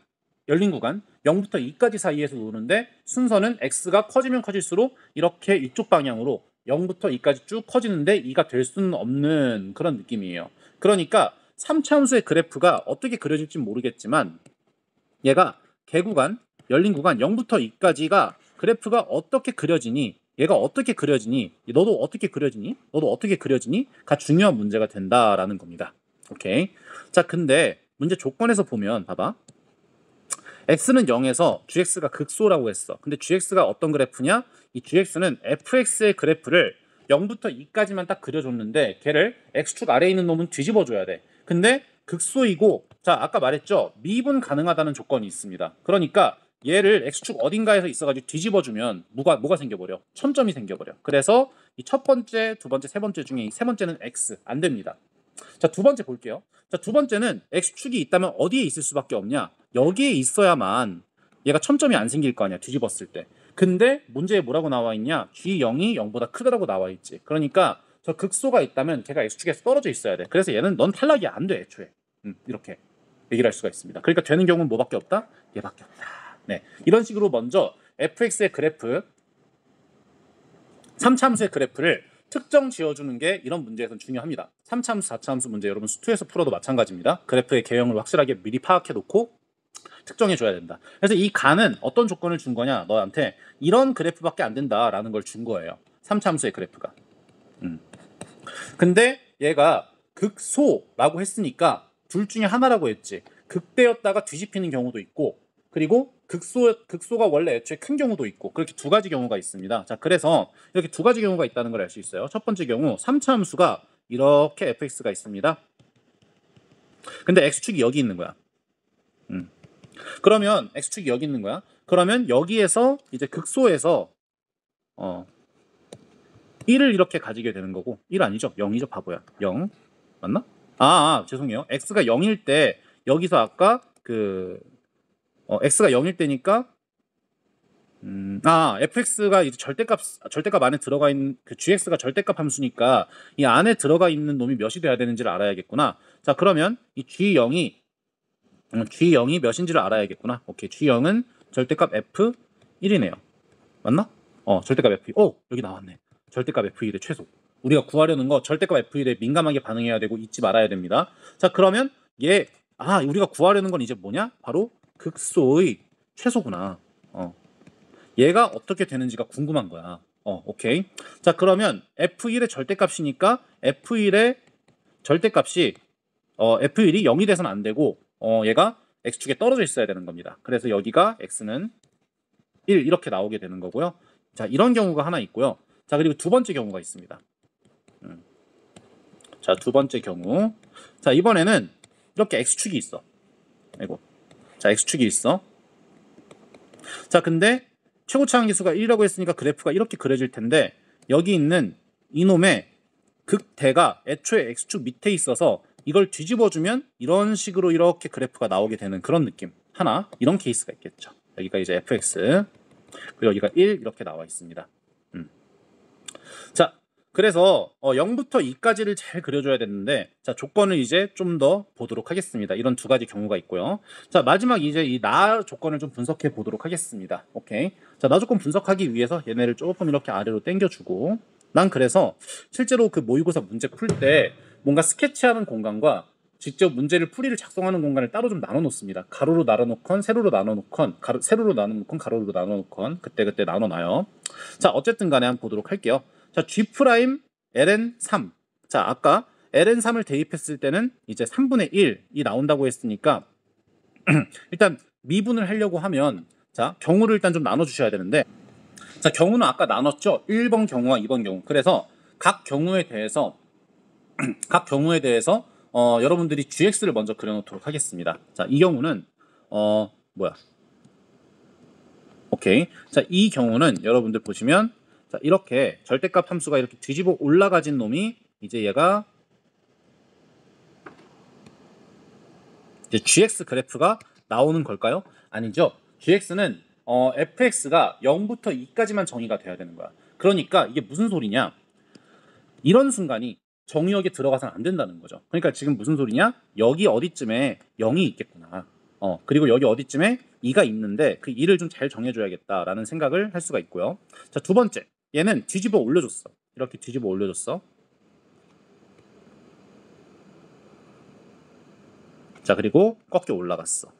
열린 구간 0부터 2까지 사이에서 노는데 순서는 x가 커지면 커질수록 이렇게 이쪽 방향으로 0부터 2까지 쭉 커지는데 2가 될 수는 없는 그런 느낌이에요. 그러니까 3차 함수의 그래프가 어떻게 그려질지 모르겠지만 얘가 개구간 열린 구간 0부터 2까지가 그래프가 어떻게 그려지니 얘가 어떻게 그려지니 너도 어떻게 그려지니 너도 어떻게 그려지니?가 중요한 문제가 된다라는 겁니다. 오케이. 자, 근데 문제 조건에서 보면 봐봐. x는 0에서 gx가 극소라고 했어. 근데 gx가 어떤 그래프냐? 이 gx는 fx의 그래프를 0부터 2까지만 딱 그려줬는데 걔를 x축 아래에 있는 놈은 뒤집어줘야 돼. 근데 극소이고 자, 아까 말했죠? 미분 가능하다는 조건이 있습니다. 그러니까 얘를 x축 어딘가에서 있어가지고 뒤집어주면 뭐가 생겨버려? 첨점이 생겨버려. 그래서 이 첫 번째, 두 번째, 세 번째 중에 이 세 번째는 x 안 됩니다. 자, 두 번째 볼게요. 자, 두 번째는 x축이 있다면 어디에 있을 수밖에 없냐? 여기에 있어야만 얘가 첨점이 안 생길 거 아니야, 뒤집었을 때. 근데 문제에 뭐라고 나와 있냐? g0이 0보다 크다라고 나와 있지. 그러니까 저 극소가 있다면 걔가 x축에서 떨어져 있어야 돼. 그래서 얘는 넌 탈락이 안 돼, 애초에. 이렇게 얘기를 할 수가 있습니다. 그러니까 되는 경우는 뭐밖에 없다? 얘밖에 없다. 네, 이런 식으로 먼저 fx의 그래프 3차 함수의 그래프를 특정 지어주는 게 이런 문제에서는 중요합니다. 3차 함수, 4차 함수 문제 여러분 수투에서 풀어도 마찬가지입니다. 그래프의 개형을 확실하게 미리 파악해 놓고 특정해 줘야 된다. 그래서 이 간은 어떤 조건을 준 거냐? 너한테 이런 그래프밖에 안 된다라는 걸 준 거예요. 3차 함수의 그래프가. 근데 얘가 극소라고 했으니까 둘 중에 하나라고 했지. 극대였다가 뒤집히는 경우도 있고 그리고 극소가 원래 애초에 큰 경우도 있고 그렇게 두 가지 경우가 있습니다. 자, 그래서 이렇게 두 가지 경우가 있다는 걸 알 수 있어요. 첫 번째 경우 3차 함수가 이렇게 fx가 있습니다. 근데 x축이 여기 있는 거야. 그러면 x축이 여기 있는 거야. 그러면 여기에서 이제 극소에서 1을 이렇게 가지게 되는 거고 1 아니죠? 0이죠, 바보야. 0 맞나? 죄송해요. x가 0일 때 여기서 아까 x가 0일 때니까 fx가 이제 절대값 안에 들어가 있는 그 gx가 절대값 함수니까 이 안에 들어가 있는 놈이 몇이 돼야 되는지를 알아야겠구나. 자, 그러면 이 g0이 몇인지를 알아야겠구나. 오케이, g0은 절대값 f1이네요. 맞나? 절대값 f1. 여기 나왔네. 절대값 f1의 최소. 우리가 구하려는 거 절대값 f1에 민감하게 반응해야 되고 잊지 말아야 됩니다. 자, 그러면 우리가 구하려는 건 이제 뭐냐? 바로 극소의 최소구나. 얘가 어떻게 되는지가 궁금한 거야. 오케이. 자, 그러면 f1의 절대값이니까 f1의 절대값이 f1이 0이 돼서는 안 되고 얘가 x축에 떨어져 있어야 되는 겁니다. 그래서 여기가 x는 1 이렇게 나오게 되는 거고요. 자, 이런 경우가 하나 있고요. 자, 그리고 두 번째 경우가 있습니다. 자, 두 번째 경우. 자, 이번에는 이렇게 x축이 있어. 자, x축이 있어. 자, 근데 최고치 한계수가 1이라고 했으니까 그래프가 이렇게 그려질 텐데 여기 있는 이놈의 극대가 애초에 x축 밑에 있어서 이걸 뒤집어주면 이런 식으로 이렇게 그래프가 나오게 되는 그런 느낌. 하나, 이런 케이스가 있겠죠. 여기가 이제 fx, 그리고 여기가 1 이렇게 나와 있습니다. 자, 그래서 0부터 2까지를 잘 그려줘야 되는데, 자, 조건을 이제 좀 더 보도록 하겠습니다. 이런 두 가지 경우가 있고요. 자, 마지막 이제 이 나 조건을 좀 분석해 보도록 하겠습니다. 오케이. 자, 나 조건 분석하기 위해서 얘네를 조금 이렇게 아래로 당겨주고, 난 그래서 실제로 그 모의고사 문제 풀 때 뭔가 스케치하는 공간과 직접 문제를 풀이를 작성하는 공간을 따로 좀 나눠 놓습니다. 가로로 나눠 놓건 세로로 나눠 놓건 세로로 나눠 놓건 가로로 나눠 놓건 그때 나눠 놔요. 자, 어쨌든 간에 한번 보도록 할게요. 자, G' ln 3. 자, 아까 ln 3을 대입했을 때는 이제 3분의 1이 나온다고 했으니까 일단 미분을 하려고 하면 자, 경우를 일단 좀 나눠 주셔야 되는데, 자, 경우는 아까 나눴죠. 1번 경우와 2번 경우. 그래서 각 경우에 대해서 여러분들이 gx를 먼저 그려 놓도록 하겠습니다. 자, 이 경우는 오케이. 자, 이 경우는 여러분들 보시면 자, 이렇게 절대값 함수가 이렇게 뒤집어 올라가진 놈이 이제 얘가 이제 gx 그래프가 나오는 걸까요? 아니죠. gx는 fx가 0부터 2까지만 정의가 돼야 되는 거야. 그러니까 이게 무슨 소리냐? 이런 순간이 정의역에 들어가서는 안 된다는 거죠. 그러니까 지금 무슨 소리냐? 여기 어디쯤에 0이 있겠구나. 그리고 여기 어디쯤에 2가 있는데 그 2를 좀 잘 정해줘야겠다라는 생각을 할 수가 있고요. 자, 두 번째. 얘는 뒤집어 올려줬어. 이렇게 뒤집어 올려줬어. 자, 그리고 꺾여 올라갔어.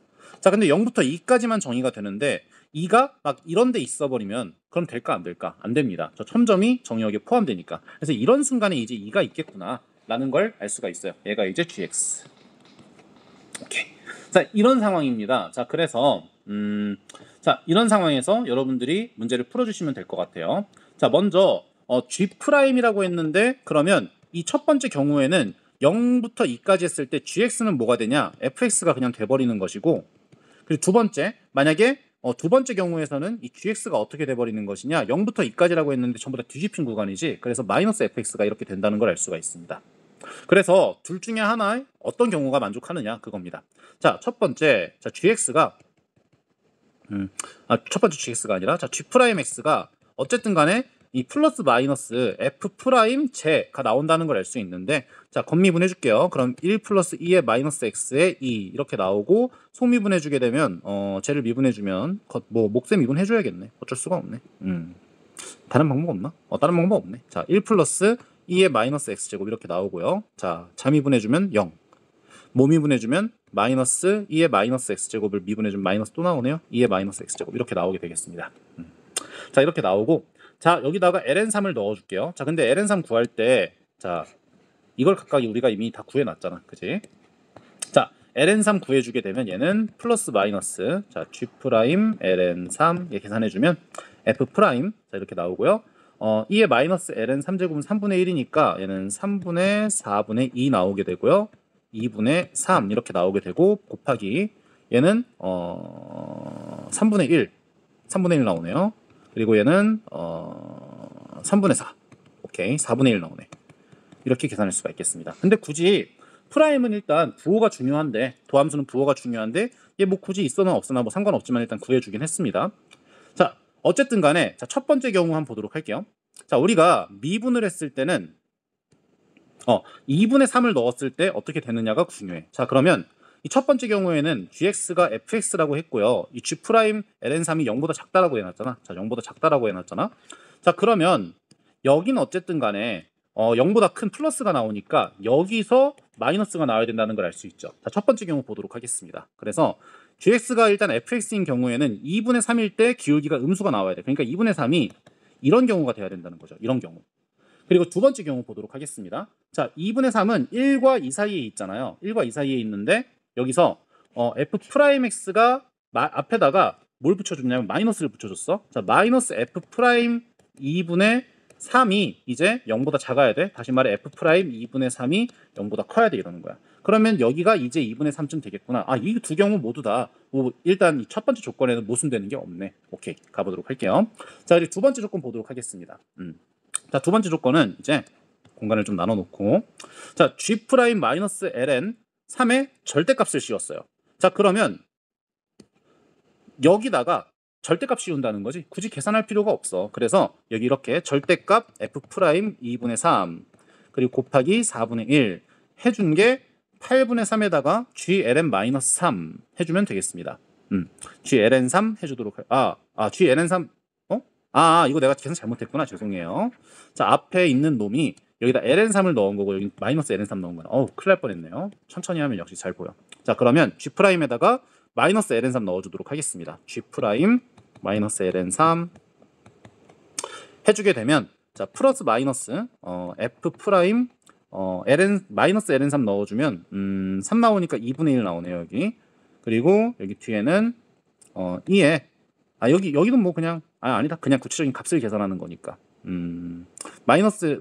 자, 근데 0부터 2까지만 정의가 되는데 2가 막 이런 데 있어 버리면 그럼 될까 안 될까? 안 됩니다. 저 첨점이 정의역에 포함되니까. 그래서 이런 순간에 이제 2가 있겠구나 라는 걸 알 수가 있어요. 얘가 이제 gx. 오케이. 자, 이런 상황입니다. 자, 그래서 자, 이런 상황에서 여러분들이 문제를 풀어주시면 될 것 같아요. 자, 먼저 G'이라고 했는데 그러면 이 첫 번째 경우에는 0부터 2까지 했을 때 gx는 뭐가 되냐? fx가 그냥 돼버리는 것이고, 그리고 두 번째, 만약에 두 번째 경우에서는 이 gx가 어떻게 돼버리는 것이냐? 0부터 2까지라고 했는데 전부 다 뒤집힌 구간이지. 그래서 마이너스 fx가 이렇게 된다는 걸 알 수가 있습니다. 그래서 둘 중에 하나에 어떤 경우가 만족하느냐 그겁니다. 자, 첫 번째, 자, gx가 첫 번째 gx가 아니라 자, g'x가 어쨌든 간에 이 플러스 마이너스 f'제가 나온다는 걸 알 수 있는데, 자, 겉미분 해줄게요. 그럼 1 플러스 2의 마이너스 x에 2 이렇게 나오고, 속미분 해주게 되면 쟤를 미분해주면 목세 미분 해줘야겠네. 어쩔 수가 없네. 다른 방법 없나? 다른 방법 없네. 자, 1 플러스 2의 마이너스 x제곱 이렇게 나오고요. 자, 자미분해주면 0. 모미분해주면 마이너스 2의 마이너스 x제곱을 미분해주면 마이너스 또 나오네요. 2의 마이너스 x제곱 이렇게 나오게 되겠습니다. 자, 이렇게 나오고, 자, 여기다가 ln3을 넣어줄게요. 자, 근데 ln3 구할 때, 자, 이걸 각각 우리가 이미 다 구해놨잖아. 그치? 자, ln3 구해주게 되면 얘는 플러스 마이너스, 자, g' ln3 이렇게 계산해주면 f', 자, 이렇게 나오고요. 2의 마이너스 ln3제곱은 3분의 1이니까 얘는 3분의 4분의 2 나오게 되고요. 2분의 3 이렇게 나오게 되고, 곱하기 얘는 3분의 1 나오네요. 그리고 얘는 3분의 4. 오케이, 4분의 1 나오네. 이렇게 계산할 수가 있겠습니다. 근데 굳이 프라임은 일단 부호가 중요한데, 도함수는 부호가 중요한데 얘 뭐 굳이 있어나 없으나 뭐 상관없지만 일단 구해주긴 했습니다. 자, 어쨌든 간에 자, 첫 번째 경우 한번 보도록 할게요. 자, 우리가 미분을 했을 때는 2분의 3을 넣었을 때 어떻게 되느냐가 중요해. 자, 그러면 이 첫 번째 경우에는 gx가 fx라고 했고요. 이 g 프라임 ln3이 0보다 작다라고 해놨잖아. 자, 0보다 작다라고 해놨잖아. 자, 그러면 여기는 어쨌든 간에 0보다 큰 플러스가 나오니까 여기서 마이너스가 나와야 된다는 걸 알 수 있죠. 자, 첫 번째 경우 보도록 하겠습니다. 그래서 gx가 일단 fx인 경우에는 2분의 3일 때 기울기가 음수가 나와야 돼. 그러니까 2분의 3이 이런 경우가 돼야 된다는 거죠. 이런 경우. 그리고 두 번째 경우 보도록 하겠습니다. 자, 2분의 3은 1과 2 사이에 있잖아요. 1과 2 사이에 있는데 여기서 f'x가 앞에다가 뭘 붙여줬냐면 마이너스를 붙여줬어. 자, 마이너스 f' 2분의 3이 이제 0보다 작아야 돼. 다시 말해 f' 2분의 3이 0보다 커야 돼 이러는 거야. 그러면 여기가 이제 2분의 3쯤 되겠구나. 아, 이 두 경우 모두 다 일단 이 첫 번째 조건에는 모순되는 게 없네. 오케이, 가보도록 할게요. 자, 그리고 두 번째 조건 보도록 하겠습니다. 자, 두 번째 조건은 이제 공간을 좀 나눠놓고 자, g'-ln 3의 절대값을 씌웠어요. 자, 그러면 여기다가 절대값 씌운다는 거지. 굳이 계산할 필요가 없어. 그래서 여기 이렇게 절대값 f' 2분의 3 그리고 곱하기 4분의 1 해준 게 8분의 3에다가 gln-3 해주면 되겠습니다. gln3 해주도록 gln3 이거 내가 계산 잘못했구나. 죄송해요. 자, 앞에 있는 놈이 여기다 ln3을 넣은 거고 여기 마이너스 ln3 넣은 거야. 큰일 날 뻔했네요. 천천히 하면 역시 잘 보여. 자, 그러면 g'에다가 마이너스 ln3 넣어주도록 하겠습니다. g' 마이너스 ln3 해주게 되면 자, 플러스 마이너스 f' ln 마이너스 ln3 넣어주면 3 나오니까 2분의 1 나오네요. 여기. 그리고 여기 뒤에는 2에 여기는 뭐 그냥 아니다. 그냥 구체적인 값을 계산하는 거니까. 마이너스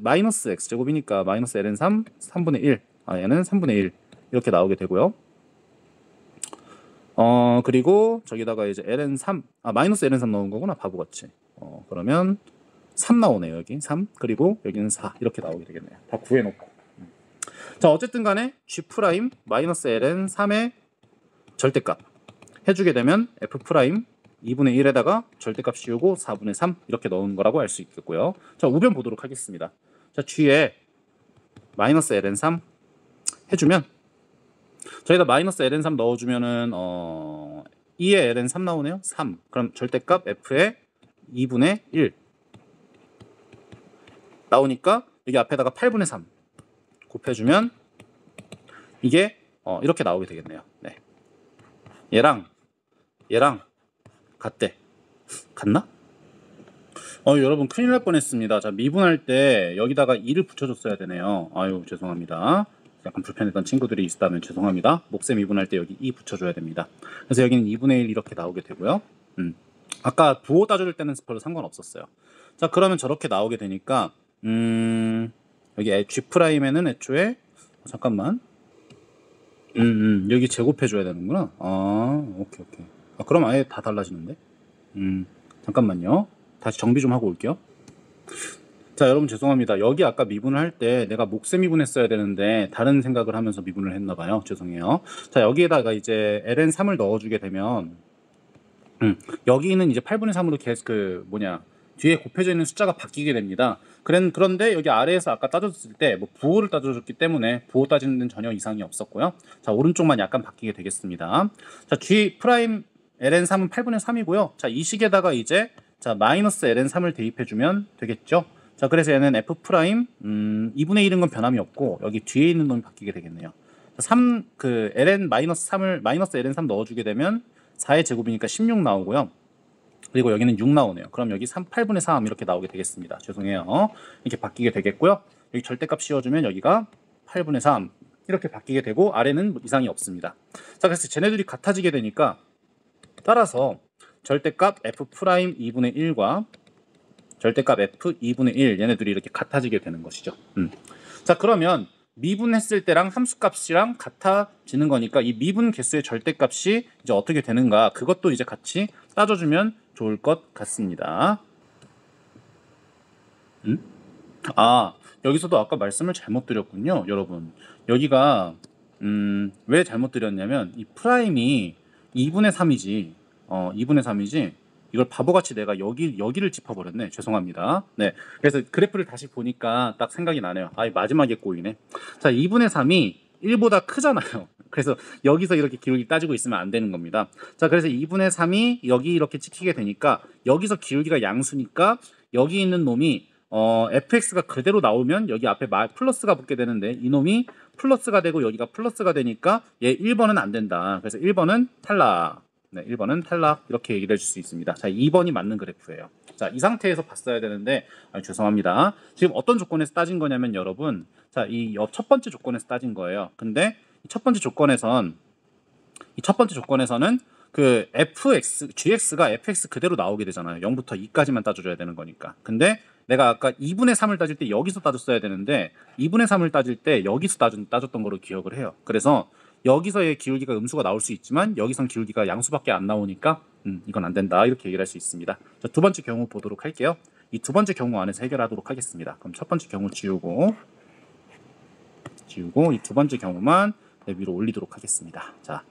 x제곱이니까 마이너스 ln3 3분의 1. 얘는 3분의 1 이렇게 나오게 되고요. 그리고 저기다가 이제 ln3 마이너스 ln3 넣은 거구나. 바보같이. 그러면 3 나오네요. 여기 3. 그리고 여기는 4 이렇게 나오게 되겠네요. 다 구해놓고. 자, 어쨌든 간에 g' 마이너스 ln3의 절대값 해주게 되면 f' 2분의 1에다가 절대값 씌우고 4분의 3 이렇게 넣은 거라고 알 수 있겠고요. 자, 우변 보도록 하겠습니다. 자, g에 마이너스 ln3 해주면 저희가 마이너스 ln3 넣어주면은 2의 ln3 나오네요. 3. 그럼 절대값 f의 2분의 1 나오니까 여기 앞에다가 8분의 3 곱해주면 이게 이렇게 나오게 되겠네요. 네. 얘랑 같대. 같나? 여러분 큰일 날 뻔했습니다. 자, 미분할 때 여기다가 2를 붙여줬어야 되네요. 아유, 죄송합니다. 약간 불편했던 친구들이 있다면 죄송합니다. 목세 미분할 때 여기 2 붙여줘야 됩니다. 그래서 여기는 2분의 1 이렇게 나오게 되고요. 아까 부호 따져줄 때는 별로 상관없었어요. 자, 그러면 저렇게 나오게 되니까 여기 G'에는 애초에 잠깐만 여기 제곱해줘야 되는구나. 오케이. 그럼 아예 다 달라지는데? 잠깐만요. 다시 정비 좀 하고 올게요. 자, 여러분 죄송합니다. 여기 아까 미분을 할 때 내가 목세 미분했어야 되는데 다른 생각을 하면서 미분을 했나봐요. 죄송해요. 자, 여기에다가 이제 ln3을 넣어주게 되면 여기는 이제 8분의 3으로 계속 뒤에 곱해져 있는 숫자가 바뀌게 됩니다. 그런데 여기 아래에서 아까 따졌을 때 뭐 부호를 따져줬기 때문에 부호 따지는 데는 전혀 이상이 없었고요. 자, 오른쪽만 약간 바뀌게 되겠습니다. 자, G' ln3은 8분의 3이고요. 자, 이 식에다가 이제 자, 마이너스 ln3을 대입해주면 되겠죠. 자, 그래서 얘는 f' 2분의 1인 건 변함이 없고 여기 뒤에 있는 놈이 바뀌게 되겠네요. 3 ln 마이너스 3을 마이너스 ln3 넣어주게 되면 4의 제곱이니까 16 나오고요. 그리고 여기는 6 나오네요. 그럼 여기 8분의 3 이렇게 나오게 되겠습니다. 죄송해요. 이렇게 바뀌게 되겠고요. 여기 절대값 씌워주면 여기가 8분의 3 이렇게 바뀌게 되고 아래는 이상이 없습니다. 자, 그래서 쟤네들이 같아지게 되니까 따라서 절대값 f' 2분의 1과 절대값 f 2분의 1 얘네들이 이렇게 같아지게 되는 것이죠. 자, 그러면 미분했을 때랑 함수값이랑 같아지는 거니까 이 미분 개수의 절대값이 이제 어떻게 되는가 그것도 이제 같이 따져주면 좋을 것 같습니다. 여기서도 아까 말씀을 잘못 드렸군요. 여러분, 여기가 왜 잘못 드렸냐면 이 프라임이 2분의 3이지 2분의 3이지 이걸 바보같이 내가 여기를 짚어버렸네. 죄송합니다. 네, 그래서 그래프를 다시 보니까 딱 생각이 나네요. 아, 마지막에 꼬이네. 자, 2분의 3이 1보다 크잖아요. 그래서 여기서 이렇게 기울기 따지고 있으면 안 되는 겁니다. 자, 그래서 2분의 3이 여기 이렇게 찍히게 되니까 여기서 기울기가 양수니까 여기 있는 놈이 fx가 그대로 나오면 여기 앞에 플러스가 붙게 되는데 이놈이 플러스가 되고 여기가 플러스가 되니까 얘 1번은 안 된다. 그래서 1번은 탈락. 네, 1번은 탈락. 이렇게 얘기를 해줄 수 있습니다. 자, 2번이 맞는 그래프예요. 자, 이 상태에서 봤어야 되는데 죄송합니다. 지금 어떤 조건에서 따진 거냐면 여러분, 자, 이 첫 번째 조건에서 따진 거예요. 근데 이 첫 번째 조건에서는 그 gx가 fx 그대로 나오게 되잖아요. 0부터 2까지만 따져줘야 되는 거니까. 근데 내가 아까 2분의 3을 따질 때 여기서 따졌어야 되는데 2분의 3을 따질 때 여기서 따졌던 거로 기억을 해요. 그래서 여기서의 기울기가 음수가 나올 수 있지만 여기선 기울기가 양수밖에 안 나오니까 이건 안 된다. 이렇게 얘기를 할 수 있습니다. 자, 두 번째 경우 보도록 할게요. 이 두 번째 경우 안에서 해결하도록 하겠습니다. 그럼 첫 번째 경우 지우고 이 두 번째 경우만 위로 올리도록 하겠습니다. 자,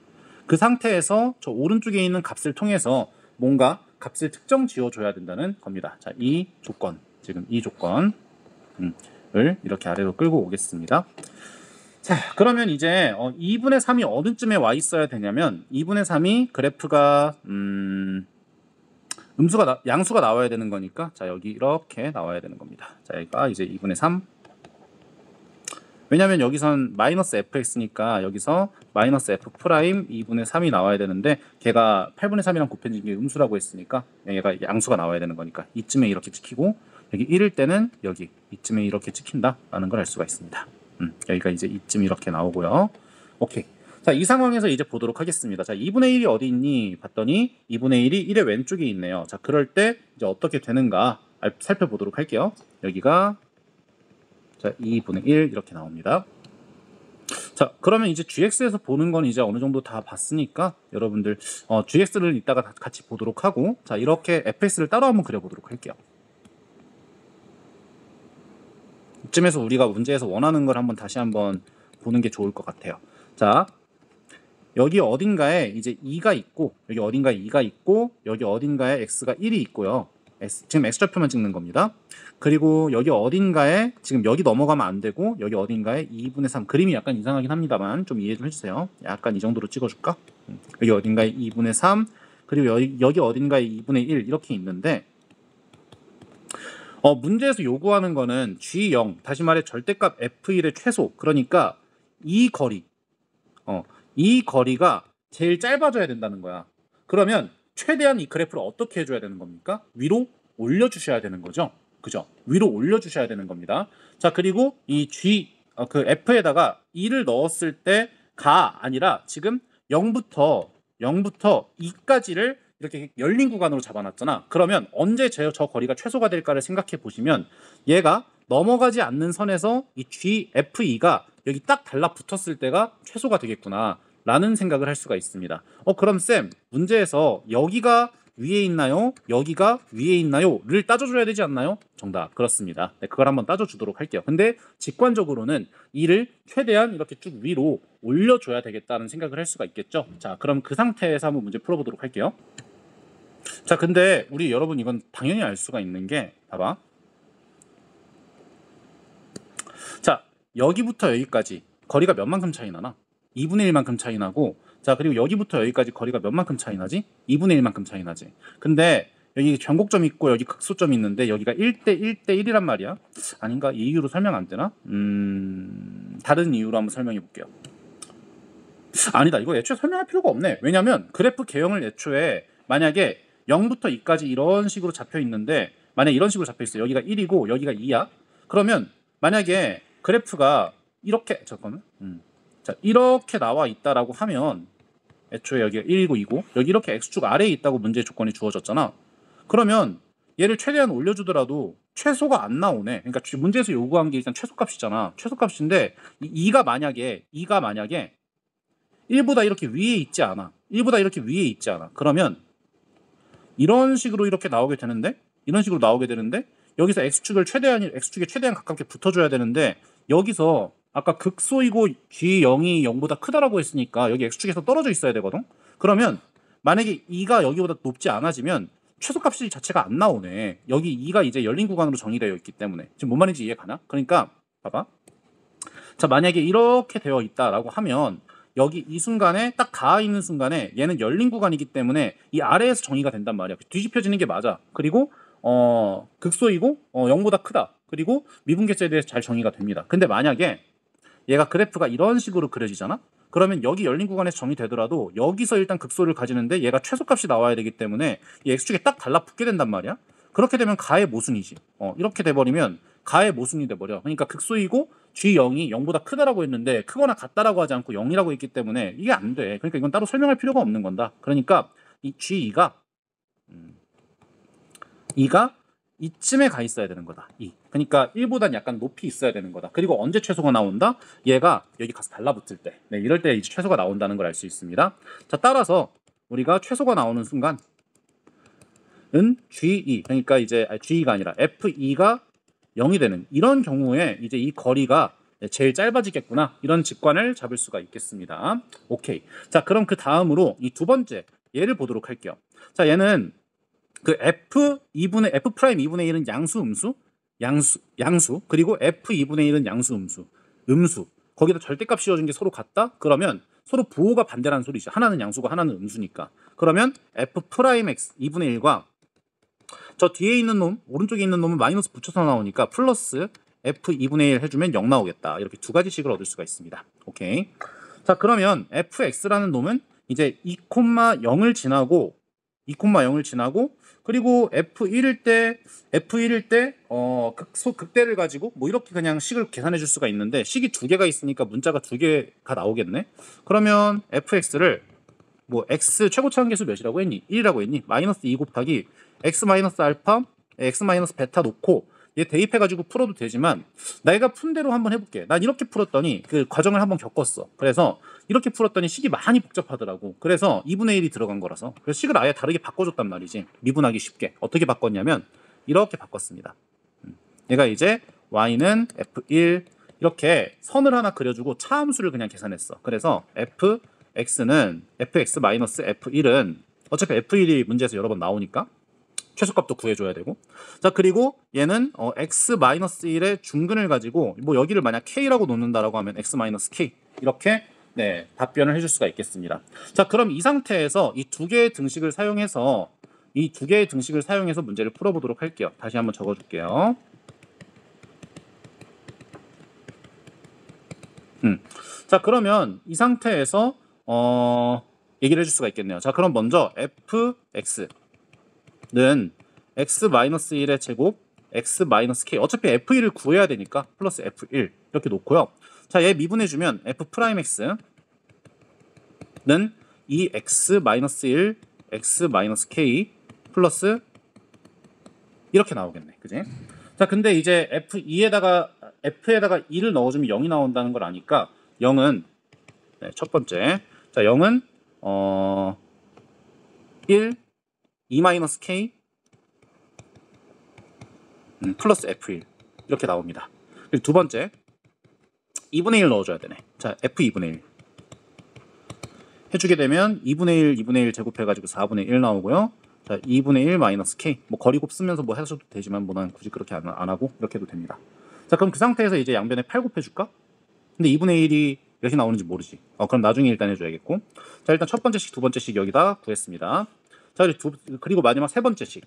그 상태에서 저 오른쪽에 있는 값을 통해서 뭔가 값을 특정 지어줘야 된다는 겁니다. 자, 이 조건, 지금 이 조건을 이렇게 아래로 끌고 오겠습니다. 자, 그러면 이제 2분의 3이 어느쯤에 와 있어야 되냐면 2분의 3이 그래프가 양수가 나와야 되는 거니까 자, 여기 이렇게 나와야 되는 겁니다. 자, 여기가 이제 2분의 3. 왜냐면 여기선 마이너스 fx니까 여기서 마이너스 f 프라임 2분의 3이 나와야 되는데 걔가 8분의 3이랑 곱해진 게 음수라고 했으니까 얘가 양수가 나와야 되는 거니까 이쯤에 이렇게 찍히고 여기 1일 때는 여기 이쯤에 이렇게 찍힌다라는 걸 알 수가 있습니다. 여기가 이제 이쯤 이렇게 나오고요. 오케이. 자, 이 상황에서 이제 보도록 하겠습니다. 자, 2분의 1이 어디 있니? 봤더니 2분의 1이 1의 왼쪽에 있네요. 자, 그럴 때 이제 어떻게 되는가 살펴보도록 할게요. 여기가 자, 2분의 1 이렇게 나옵니다. 자, 그러면 이제 gx에서 보는 건 이제 어느 정도 다 봤으니까 여러분들 gx를 이따가 같이 보도록 하고 자, 이렇게 fx를 따로 한번 그려보도록 할게요. 이쯤에서 우리가 문제에서 원하는 걸 다시 한번 보는 게 좋을 것 같아요. 자, 여기 어딘가에 이제 2가 있고 여기 어딘가에 2가 있고 여기 어딘가에 x가 1이 있고요. 지금 x좌표만 찍는 겁니다. 그리고 여기 어딘가에 지금 여기 넘어가면 안 되고 여기 어딘가에 2분의 3 그림이 약간 이상하긴 합니다만 좀 이해 좀 해주세요. 약간 이 정도로 찍어줄까? 여기 어딘가에 2분의 3 그리고 여기 어딘가에 2분의 1 이렇게 있는데 문제에서 요구하는 거는 G0 다시 말해 절대값 F1의 최소 그러니까 이 거리가 제일 짧아져야 된다는 거야. 그러면 최대한 이 그래프를 어떻게 해줘야 되는 겁니까? 위로 올려주셔야 되는 거죠. 그죠? 위로 올려주셔야 되는 겁니다. 자, 그리고 이 그 F에다가 2를 넣었을 때가 아니라 지금 0부터 2까지를 이렇게 열린 구간으로 잡아놨잖아. 그러면 언제 저 거리가 최소가 될까를 생각해 보시면 얘가 넘어가지 않는 선에서 이 GFE가 여기 딱 달라붙었을 때가 최소가 되겠구나 라는 생각을 할 수가 있습니다. 그럼 쌤 문제에서 여기가 위에 있나요? 여기가 위에 있나요? 를 따져줘야 되지 않나요? 정답 그렇습니다. 네, 그걸 한번 따져주도록 할게요. 근데 직관적으로는 이를 최대한 이렇게 쭉 위로 올려줘야 되겠다는 생각을 할 수가 있겠죠. 자, 그럼 그 상태에서 한번 문제 풀어보도록 할게요. 자, 근데 우리 여러분 이건 당연히 알 수가 있는 게 봐봐. 자, 여기부터 여기까지 거리가 몇만큼 차이 나나? 2분의 1만큼 차이 나고 자, 그리고 여기부터 여기까지 거리가 몇만큼 차이 나지? 2분의 1만큼 차이 나지. 근데 여기 변곡점 있고 여기 극소점이 있는데 여기가 1대 1대 1이란 말이야. 아닌가? 이 이유로 설명 안 되나? 다른 이유로 한번 설명해 볼게요. 아니다. 이거 애초에 설명할 필요가 없네. 왜냐면 그래프 개형을 애초에 만약에 0부터 2까지 이런 식으로 잡혀 있는데 만약에 이런 식으로 잡혀 있어요. 여기가 1이고 여기가 2야. 그러면 만약에 그래프가 이렇게 잠깐만. 자, 이렇게 나와 있다라고 하면 애초에 여기가 1이고 2고 여기 이렇게 x축 아래에 있다고 문제 조건이 주어졌잖아. 그러면 얘를 최대한 올려주더라도 최소가 안 나오네. 그러니까 문제에서 요구한 게 일단 최소값이잖아. 최소값인데 2가 만약에 1보다 이렇게 위에 있지 않아. 1보다 이렇게 위에 있지 않아. 그러면 이런 식으로 이렇게 나오게 되는데 이런 식으로 나오게 되는데 여기서 x축에 최대한 가깝게 붙어줘야 되는데 여기서 아까 극소이고 G0이 0보다 크다라고 했으니까 여기 X축에서 떨어져 있어야 되거든. 그러면 만약에 2가 여기보다 높지 않아지면 최소값이 자체가 안 나오네. 여기 2가 이제 열린 구간으로 정의되어 있기 때문에. 지금 뭔 말인지 이해가나? 그러니까 봐봐. 자, 만약에 이렇게 되어 있다라고 하면 여기 이 순간에 딱 닿아 있는 순간에 얘는 열린 구간이기 때문에 이 아래에서 정의가 된단 말이야. 뒤집혀지는 게 맞아. 그리고 극소이고 0보다 크다. 그리고 미분계수에 대해서 잘 정의가 됩니다. 근데 만약에 얘가 그래프가 이런 식으로 그려지잖아? 그러면 여기 열린 구간에서 정의되더라도 여기서 일단 극소를 가지는데 얘가 최소값이 나와야 되기 때문에 이 x축에 딱 달라붙게 된단 말이야. 그렇게 되면 가의 모순이지. 이렇게 돼버리면 가의 모순이 돼버려. 그러니까 극소이고 G0이 0보다 크다라고 했는데 크거나 같다라고 하지 않고 0이라고 했기 때문에 이게 안 돼. 그러니까 이건 따로 설명할 필요가 없는 건다. 그러니까 이 G2가 이쯤에 가 있어야 되는 거다. 그러니까 1보단 약간 높이 있어야 되는 거다. 그리고 언제 최소가 나온다? 얘가 여기 가서 달라붙을 때. 네, 이럴 때 이제 최소가 나온다는 걸 알 수 있습니다. 자, 따라서 우리가 최소가 나오는 순간은 G2, 그러니까 이제 G2가 아니라 F2가 0이 되는 이런 경우에 이제 이 거리가 제일 짧아지겠구나. 이런 직관을 잡을 수가 있겠습니다. 오케이. 자, 그럼 그 다음으로 이 두 번째 얘를 보도록 할게요. 자, 얘는 그 F 프라임 2분의 1은 양수, 음수, 양수, 그리고 F 2분의 1은 양수, 음수. 거기다 절대값 씌워준 게 서로 같다? 그러면 서로 부호가 반대라는 소리죠. 하나는 양수고 하나는 음수니까. 그러면 F 프라임 X 2분의 1과 저 뒤에 있는 놈, 오른쪽에 있는 놈은 마이너스 붙여서 나오니까 플러스 F 2분의 1 해주면 0 나오겠다. 이렇게 두 가지 식을 얻을 수가 있습니다. 오케이. 자, 그러면 fx라는 놈은 이제 2,0을 지나고 그리고 F1일 때 극대를 가지고 뭐 이렇게 그냥 식을 계산해 줄 수가 있는데 식이 두 개가 있으니까 문자가 두 개가 나오겠네. 그러면 fx를 뭐 x 최고차 한계수 몇이라고 했니? 1이라고 했니? 마이너스 2 곱하기 x 마이너스 알파 x 마이너스 베타 놓고 얘 대입해가지고 풀어도 되지만 내가 푼 대로 한번 해볼게. 난 이렇게 풀었더니 그 과정을 한번 겪었어. 그래서 이렇게 풀었더니 식이 많이 복잡하더라고. 그래서 2분의 1이 들어간 거라서 그래서 식을 아예 다르게 바꿔줬단 말이지. 미분하기 쉽게. 어떻게 바꿨냐면 이렇게 바꿨습니다. 얘가 이제 y는 f1 이렇게 선을 하나 그려주고 차함수를 그냥 계산했어. 그래서 fx는 fx 마이너스 f1은 어차피 f1이 문제에서 여러 번 나오니까 최소값도 구해줘야 되고. 자, 그리고 얘는 x-1의 중근을 가지고 뭐 여기를 만약 k라고 놓는다라고 하면 x-k 이렇게 네, 답변을 해줄 수가 있겠습니다. 자, 그럼 이 상태에서 이 두 개의 등식을 사용해서 문제를 풀어보도록 할게요. 다시 한번 적어줄게요. 자, 그러면 이 상태에서 얘기를 해줄 수가 있겠네요. 자, 그럼 먼저 fx 는 x-1의 제곱 x-k 어차피 f1을 구해야 되니까 플러스 f1 이렇게 놓고요. 자, 얘 미분해주면 f'x는 2x-1 x-k 플러스 이렇게 나오겠네. 그지? 자, 근데 이제 f에다가 2를 넣어주면 0이 나온다는 걸 아니까 0은 네, 첫 번째. 자, 0은 1 2-k 플러스 f1 이렇게 나옵니다. 그리고 두 번째 2분의 1 넣어줘야 되네. 자, f 2분의 1 해주게 되면 2분의 1 제곱해가지고 4분의 1 나오고요. 자, 2분의 1 마이너스 k 뭐 거리 곱쓰면서 뭐 하셔도 되지만 뭐 난 굳이 그렇게 안 하고 이렇게 해도 됩니다. 자, 그럼 그 상태에서 이제 양변에 8 곱해줄까? 근데 2분의 1이 몇이 나오는지 모르지. 그럼 나중에 일단 해줘야겠고. 자, 일단 첫 번째 식, 두 번째 식 여기다 구했습니다. 자, 그리고 마지막 세 번째 식.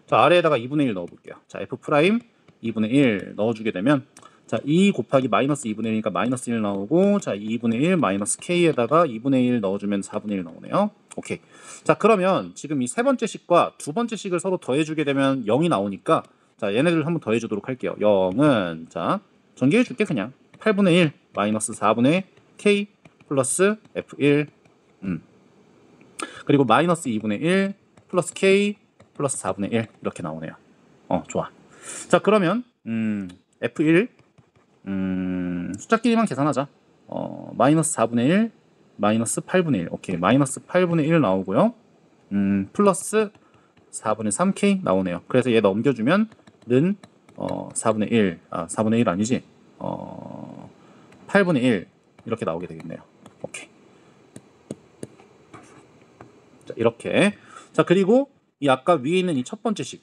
자, 아래에다가 2분의 1 넣어볼게요. 자, f 프라임 2분의 1 넣어주게 되면 자, 2 곱하기 마이너스 2분의 1이니까 마이너스 1 나오고 자, 2분의 1 마이너스 k에다가 2분의 1 넣어주면 4분의 1 나오네요. 오케이. 자, 그러면 지금 이 세 번째 식과 두 번째 식을 서로 더해주게 되면 0이 나오니까 자, 얘네들 한번 더해주도록 할게요. 0은 자, 전개해줄게 그냥 8분의 1 마이너스 4분의 k 플러스 f1 그리고 마이너스 2분의 1 플러스 k 플러스 4분의 1 이렇게 나오네요. 좋아. 자, 그러면 f1 숫자끼리만 계산하자. 마이너스 4분의 1 마이너스 8분의 1 오케이. 마이너스 8분의 1 나오고요. 플러스 4분의 3k 나오네요. 그래서 얘 넘겨주면 는 4분의 1 4분의 1 아니지. 8분의 1 이렇게 나오게 되겠네요. 오케이. 자, 이렇게. 자, 그리고 이 아까 위에 있는 이 첫 번째 식,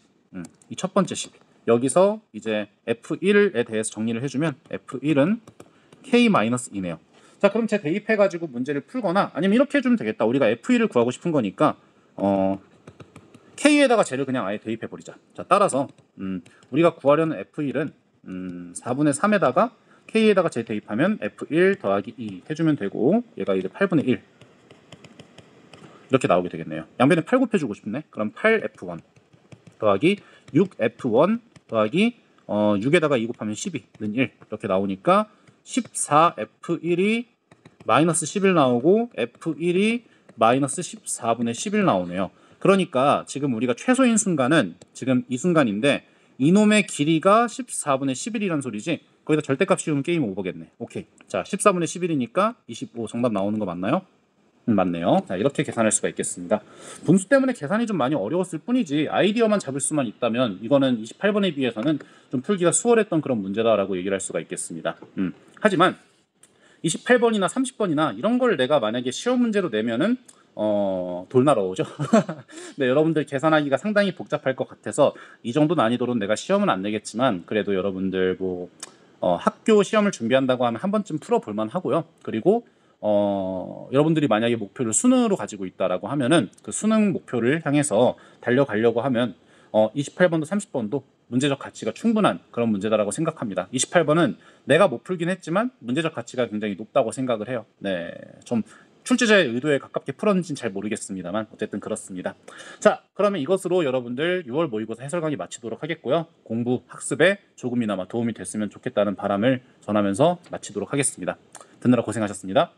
이 첫 번째 식 여기서 이제 F1에 대해서 정리를 해주면 F1은 K-2네요. 자, 그럼 제 대입해가지고 문제를 풀거나 아니면 이렇게 해주면 되겠다. 우리가 F1을 구하고 싶은 거니까 K에다가 쟤를 그냥 아예 대입해버리자. 자, 따라서 우리가 구하려는 F1은 4분의 3에다가 K에다가 쟤 대입하면 F1 더하기 2 해주면 되고 얘가 이제 8분의 1 이렇게 나오게 되겠네요. 양변에 8 곱해주고 싶네. 그럼 8F1 더하기 6F1 더하기 6에다가 2 곱하면 12는 1 이렇게 나오니까 14F1이 마이너스 11 나오고 F1이 마이너스 14분의 11 나오네요. 그러니까 지금 우리가 최소인 순간은 지금 이 순간인데 이놈의 길이가 14분의 11이란 소리지. 거기다 절대값 씌우면 게임 오버겠네. 오케이. 자, 14분의 11이니까 25 정답 나오는 거 맞나요? 맞네요. 자, 이렇게 계산할 수가 있겠습니다. 분수 때문에 계산이 좀 많이 어려웠을 뿐이지 아이디어만 잡을 수만 있다면 이거는 28번에 비해서는 좀 풀기가 수월했던 그런 문제다라고 얘기를 할 수가 있겠습니다. 하지만 28번이나 30번이나 이런 걸 내가 만약에 시험 문제로 내면은 돌나라 오죠. 네, 여러분들 계산하기가 상당히 복잡할 것 같아서 이 정도 난이도로 내가 시험은 안 내겠지만 그래도 여러분들 뭐 학교 시험을 준비한다고 하면 한 번쯤 풀어볼 만하고요. 그리고 여러분들이 만약에 목표를 수능으로 가지고 있다라고 하면은 그 수능 목표를 향해서 달려가려고 하면 28번도 30번도 문제적 가치가 충분한 그런 문제다라고 생각합니다. 28번은 내가 못 풀긴 했지만 문제적 가치가 굉장히 높다고 생각을 해요. 네, 좀 출제자의 의도에 가깝게 풀었는지는 잘 모르겠습니다만 어쨌든 그렇습니다. 자, 그러면 이것으로 여러분들 6월 모의고사 해설 강의 마치도록 하겠고요. 공부 학습에 조금이나마 도움이 됐으면 좋겠다는 바람을 전하면서 마치도록 하겠습니다. 듣느라 고생하셨습니다.